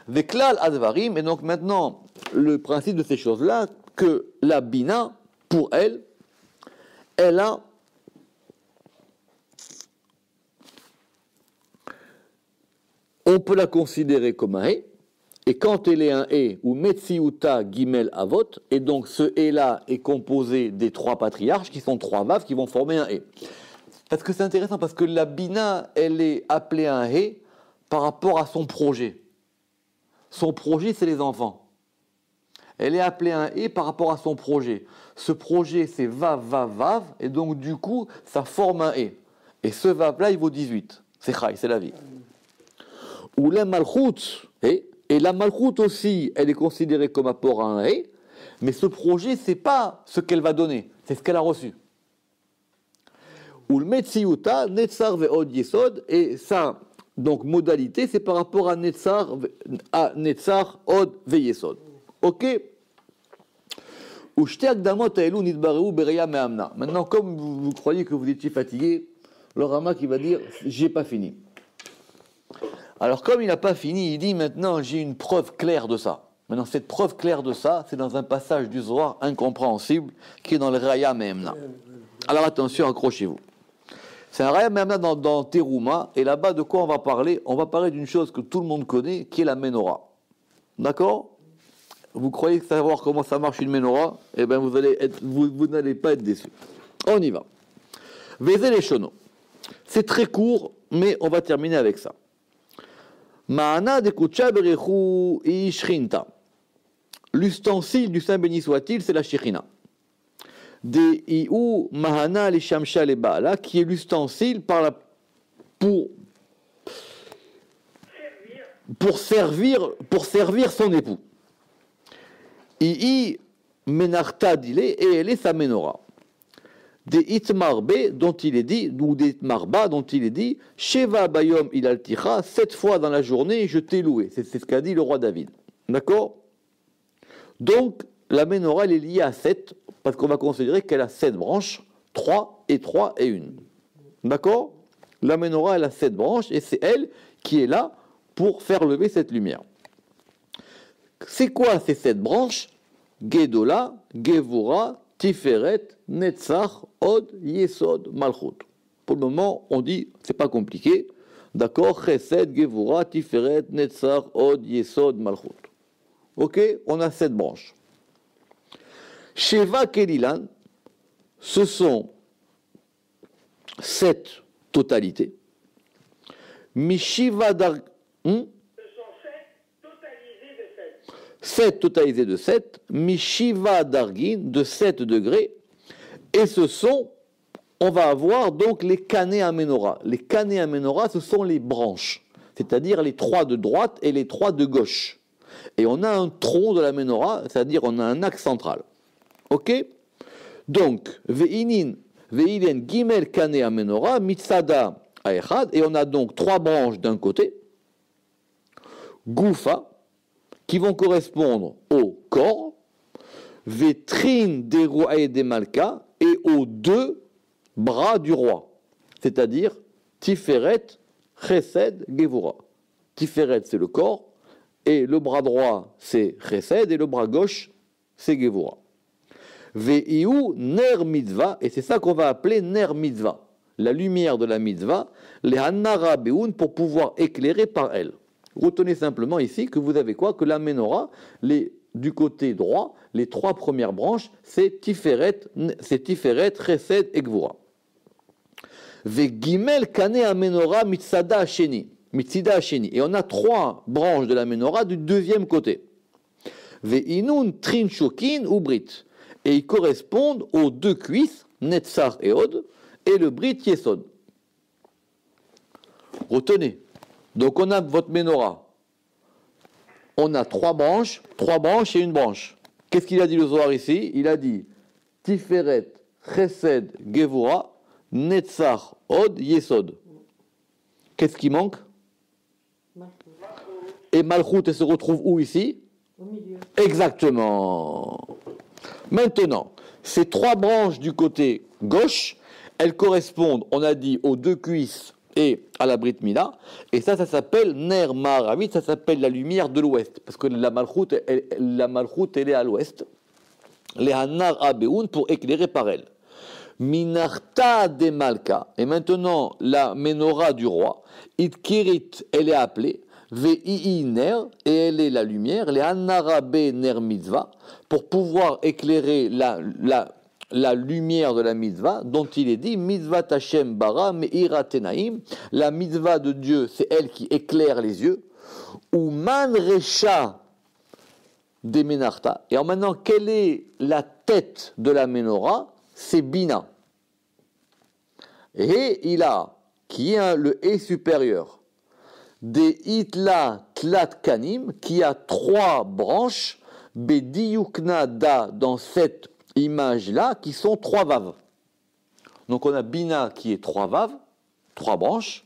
Ve Klal Advarim, et donc maintenant le principe de ces choses-là, que la Bina, pour elle, elle a on peut la considérer comme un He. Et quand elle est un He, ou Metsiuta Gimel Avot, et donc ce He-là est composé des trois patriarches, qui sont trois vaves, qui vont former un He. Parce que c'est intéressant, parce que la Bina, elle est appelée un He par rapport à son projet. Son projet, c'est les enfants. elle est appelée un et par rapport à son projet. Ce projet, c'est vav, vav, vav, et donc du coup, ça forme un et. Et ce vav-là, il vaut 18. C'est chai, c'est la vie. Ou la malchout, et la malchout aussi, elle est considérée comme apport à un et, mais ce projet, c'est pas ce qu'elle va donner, c'est ce qu'elle a reçu. Ou le metsiuta, netzar ve'od yesod, et ça, donc modalité, c'est par rapport à netzar, od ve'yesod. Ok? Ou shte akdamot ha'elu nidbareu bereya me'amna. Maintenant, comme vous croyez que vous étiez fatigué, le Rama qui va dire, j'ai pas fini. Alors, comme il n'a pas fini, il dit maintenant, j'ai une preuve claire de ça. Maintenant, cette preuve claire de ça, c'est dans un passage du Zohar incompréhensible qui est dans le Raya Me'emna. Alors, attention, accrochez-vous. C'est un Raya Me'emna dans Teruma, et là-bas, de quoi on va parler? On va parler d'une chose que tout le monde connaît, qui est la Ménorah. D'accord? Vous croyez savoir comment ça marche une Ménorah? Eh bien, vous n'allez pas être déçus. On y va. Vezé les chonos. C'est très court, mais on va terminer avec ça. Ma'ana de kucha berechu ishrinta. L'ustensile du Saint béni soit-il, c'est la Shekhinah. De iu mahana le shamsha le baala, qui est l'ustensile pour servir son époux. Ii menarta dile, et elle est sa menorah. Des itmarbe dont il est dit, ou des itmarba dont il est dit, Sheva bayom il alticha, 7 fois dans la journée je t'ai loué. C'est ce qu'a dit le roi David. D'accord? Donc, la menorah elle est liée à 7, parce qu'on va considérer qu'elle a 7 branches, 3 et 1. D'accord? La menorah elle a 7 branches, et c'est elle qui est là pour faire lever cette lumière. C'est quoi ces 7 branches? Gedola, Gevura, Tiferet, Netzach, Od, Yesod, Malchut. Pour le moment, on dit, c'est pas compliqué. D'accord? Chesed, Gevura, Tiferet, Netzach, Od, Yesod, Malchut. Ok? On a 7 branches. Sheva Kelilan, ce sont 7 totalités. Mishiva Dar... 7 totalisés de 7, Mishiva Dargin, de 7 degrés, et ce sont, on va avoir donc les canets à menorah. Les canets à menorah, ce sont les branches, c'est-à-dire les 3 de droite et les 3 de gauche. Et on a un tronc de la menorah, c'est-à-dire on a un axe central. Ok? Donc, Ve'inen Gimel Kané à menorah, Mitzada à Echad, et on a donc 3 branches d'un côté, Goufa, qui vont correspondre au corps, Vetrin des rois et des malkas, et aux 2 bras du roi, c'est-à-dire Tiferet, Chesed, Gevura. Tiferet, c'est le corps, et le bras droit, c'est Chesed, et le bras gauche, c'est Gevura. Veiu ner mitzvah, et c'est ça qu'on va appeler ner mitzvah, la lumière de la mitzvah, les hanara beun, pour pouvoir éclairer par elle. Retenez simplement ici que vous avez quoi? Que la menorah, du côté droit, les 3 premières branches, c'est Tiferet, Chesed et Gvura. Vegimel kane a menorah mitzada hasheni. Et on a 3 branches de la menorah du deuxième côté. Ve'inun trin shokin ou brit. Et ils correspondent aux 2 cuisses, Netzar et Od, et le brit Yesod. Retenez. Donc on a votre menorah. On a 3 branches et une branche. Qu'est-ce qu'il a dit le Zohar ici? Il a dit Tiferet, Chesed, Gevura, Netzar, Od, Yesod. Qu'est-ce qui manque? Et Malchut, elle se retrouve où ici? Au milieu. Exactement. Maintenant, ces 3 branches du côté gauche, elles correspondent, on a dit, aux 2 cuisses et à la Brit Mila, et ça s'appelle Ner Ma'aravit, ça s'appelle la lumière de l'ouest, parce que la Malchut, elle est à l'ouest, les Hanar Abeun, pour éclairer par elle. Minarta de Malka, et maintenant la menorah du roi, Itkirit, elle est appelée, Ve'i Ner, et elle est la lumière, les Hanarabe Ner Mitzvah, pour pouvoir éclairer la lumière de la mitzvah, dont il est dit mitzvah Hashem bara me'ira tenaim, la mitzvah de Dieu, c'est elle qui éclaire les yeux. Ou man recha des Menarta. Et alors maintenant, quelle est la tête de la Ménorah? C'est Bina. Et il a, qui est le et supérieur, des Itla Tlat Kanim, qui a 3 branches, Bediyukna Da, dans cette image-là, qui sont 3 vaves. Donc on a Bina qui est 3 vaves, 3 branches,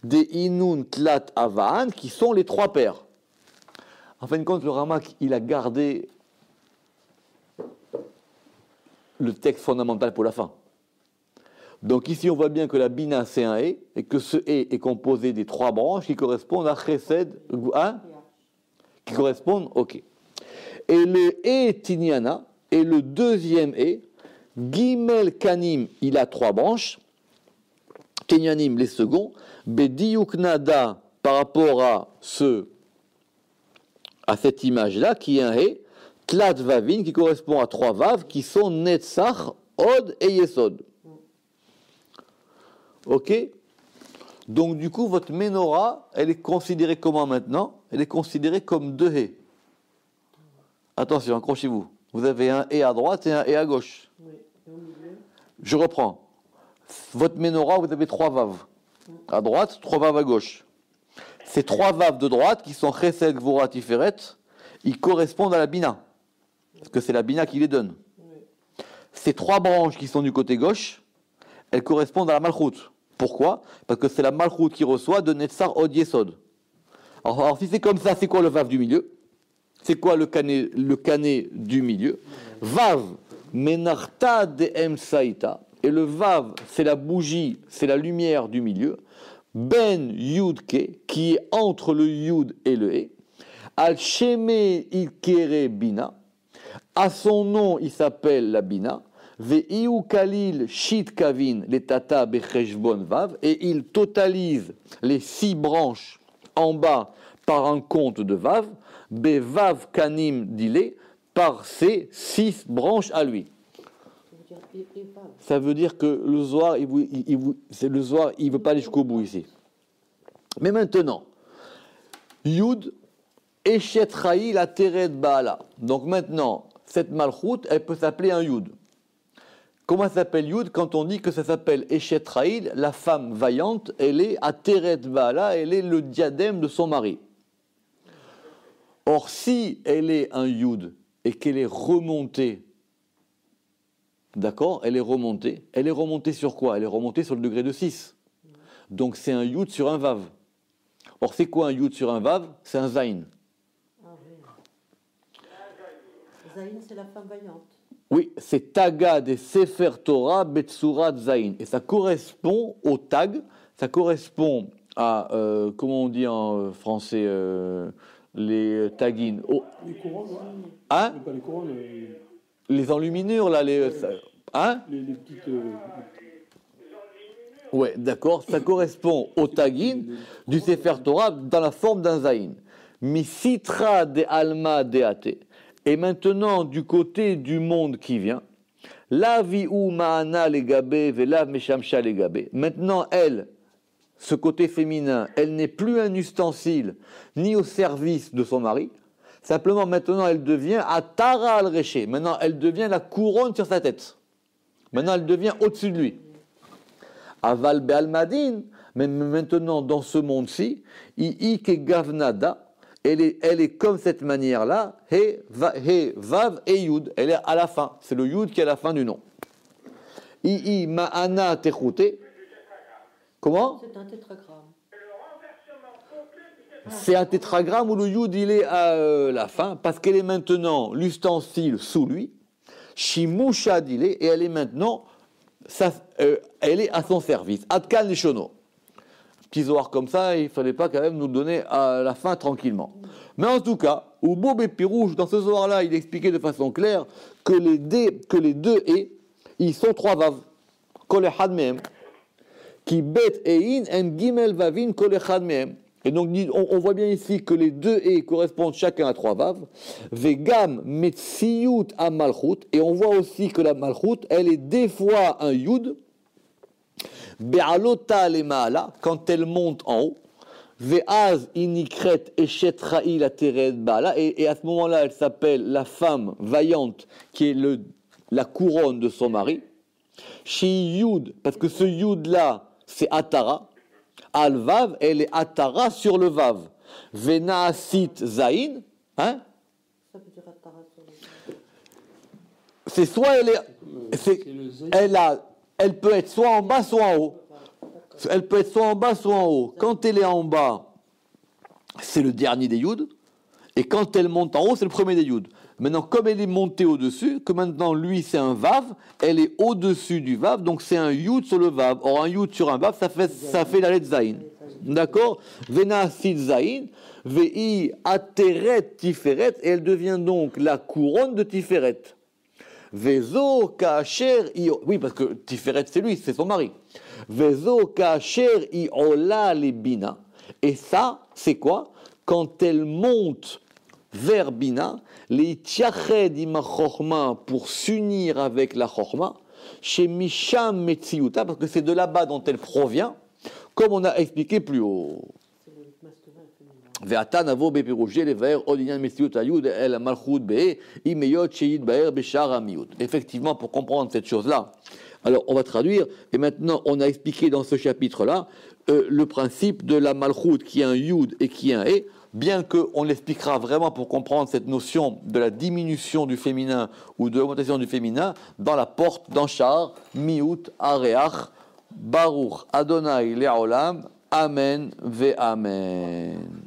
des Inun Tlat Avaan, qui sont les 3 paires. En fin de compte, le Ramak, il a gardé le texte fondamental pour la fin. Donc ici, on voit bien que la Bina, c'est un et que ce et est composé des 3 branches qui correspondent à Chesed, hein, qui correspondent, ok. Et le et Tinyana est le deuxième et. Gimel Kanim, il a 3 branches. Tinyanim, les seconds. Bediyuknada, par rapport à cette image-là, qui est un et. Tlat Vavin, qui correspond à 3 vaves, qui sont Netzach, Od et Yesod. Ok? Donc du coup, votre Ménorah, elle est considérée comment maintenant? Elle est considérée comme 2 haies. Attention, accrochez-vous. Vous avez un et à droite et un et à gauche. Oui, et au milieu. Je reprends. Votre Ménorah, vous avez 3 vaves. À droite, 3 vaves à gauche. Ces 3 vaves de droite, qui sont Chesed, Gvura, Tiferet, ils correspondent à la Bina. Parce que c'est la Bina qui les donne. Oui. Ces 3 branches qui sont du côté gauche, elles correspondent à la Malchut. Pourquoi? Parce que c'est la Malchut qui reçoit de Netzar Od Yesod. Alors si c'est comme ça, c'est quoi le Vav du milieu? C'est quoi le cané du milieu? Vav, Menarta de Emsaïta. Et le Vav, c'est la bougie, c'est la lumière du milieu. Ben Yudke, qui est entre le Yud et le E. Al Sheme Ilkere Bina. À son nom, il s'appelle la Bina. Ve'iu Kalil Shit Kavin, les Tata Becheshbon Vav. Et il totalise les 6 branches en bas par un compte de Vav. Bevav Kanim Dile, par ses 6 branches à lui. Ça veut dire que le Zohar, il ne veut pas aller jusqu'au bout ici. Mais maintenant, Yud, Eshet Chayi, la Teret Baala. Donc maintenant, cette Malchut, elle peut s'appeler un Yud. Comment ça s'appelle Yud? Quand on dit que ça s'appelle Eshet Chayi, la femme vaillante, elle est à Teret Baala, elle est le diadème de son mari. Or, si elle est un Yud et qu'elle est remontée, d'accord, elle est remontée sur quoi? Elle est remontée sur le degré de 6. Donc c'est un Yud sur un Vav. Or, c'est quoi un Yud sur un Vav? C'est un Zayin. Ah oui. Zayin, c'est la femme vaillante. Oui, c'est Taga des Sefer Torah Betsurat Zayin. Et ça correspond au tag, ça correspond à, comment on dit en français, les tagines. Oh. Les couronnes, ouais. Hein? Pas les couronnes, les enluminures, là, hein? les petites... Ouais, d'accord, ça correspond au tagin du Sefer Torah dans la forme d'un zayin. Misitra de alma deate. Et maintenant, du côté du monde qui vient, la vi ou maana legabe vela meshamsha legabe. Maintenant, elle, ce côté féminin, elle n'est plus un ustensile ni au service de son mari. Simplement, maintenant, elle devient atara al reché. Maintenant, elle devient la couronne sur sa tête. Maintenant, elle devient au-dessus de lui. Aval be'almadin, mais maintenant, dans ce monde-ci, i'ike gavnada, elle est comme cette manière-là, he, vav et yud. Elle est à la fin. C'est le yud qui est à la fin du nom. I ma'ana techute. Comment? C'est un tétragramme. C'est un tétragramme où le yud il est à la fin, parce qu'elle est maintenant l'ustensile sous lui. Shimusha dile, et elle est maintenant, elle est à son service. Adkan Lishono. Petit zohar comme ça, il ne fallait pas quand même nous le donner à la fin tranquillement. Mais en tout cas, au Bob et Pirouge, dans ce zohar-là, il expliquait de façon claire que les deux et, ils sont 3 vav. Kol echad mehem. Qui bet ein em gimel vavin kol echad mehem. Et donc, on voit bien ici que les 2 et correspondent chacun à 3 vav. Vegam metziyut a malchut. Et on voit aussi que la malchut, elle est des fois un yud. Be'alota le ma'ala, quand elle monte en haut. Ve'az inikret eshet ra'il ateret ba'ala. Et à ce moment-là, elle s'appelle la femme vaillante, qui est la couronne de son mari. Shi yud, parce que ce yud-là, c'est atara. Al vav, elle est atara sur le vav. Venaasit zain, hein? Ça veut dire Attara sur le. C'est soit elle est, elle peut être soit en bas, soit en haut. Elle peut être soit en bas, soit en haut. Quand elle est en bas, c'est le dernier des yud. Et quand elle monte en haut, c'est le premier des yud. Maintenant, comme elle est montée au-dessus, que maintenant lui c'est un vav, elle est au-dessus du vav, donc c'est un yud sur le vav. Or un yud sur un vav, ça fait la lettre zayin. D'accord? Vena sid zayin, vei ateret tiferet, et elle devient donc la couronne de Tiferet. Vezo kacher i, oui parce que Tiferet c'est lui, c'est son mari. Vezo kacher i ola le bina. Et ça, c'est quoi? Quand elle monte vers Bina, les tiached ima chorma pour s'unir avec la chorma, chez Misham Metziuta, parce que c'est de là-bas dont elle provient, comme on a expliqué plus haut. C'est le masculin et le féminin. Ve'ata navo bepirouché levaer odinyan Metziut ayud el malchut be imeyot sheid baer beshar amiyut. Effectivement, pour comprendre cette chose-là, alors on va traduire, et maintenant on a expliqué dans ce chapitre-là le principe de la malchut qui est un yud et qui est un e, bien qu'on l'expliquera vraiment pour comprendre cette notion de la diminution du féminin ou de l'augmentation du féminin dans la porte d'Anchar, Miut, Areach, Baruch, Adonai, Le'olam, Amen, Ve Amen.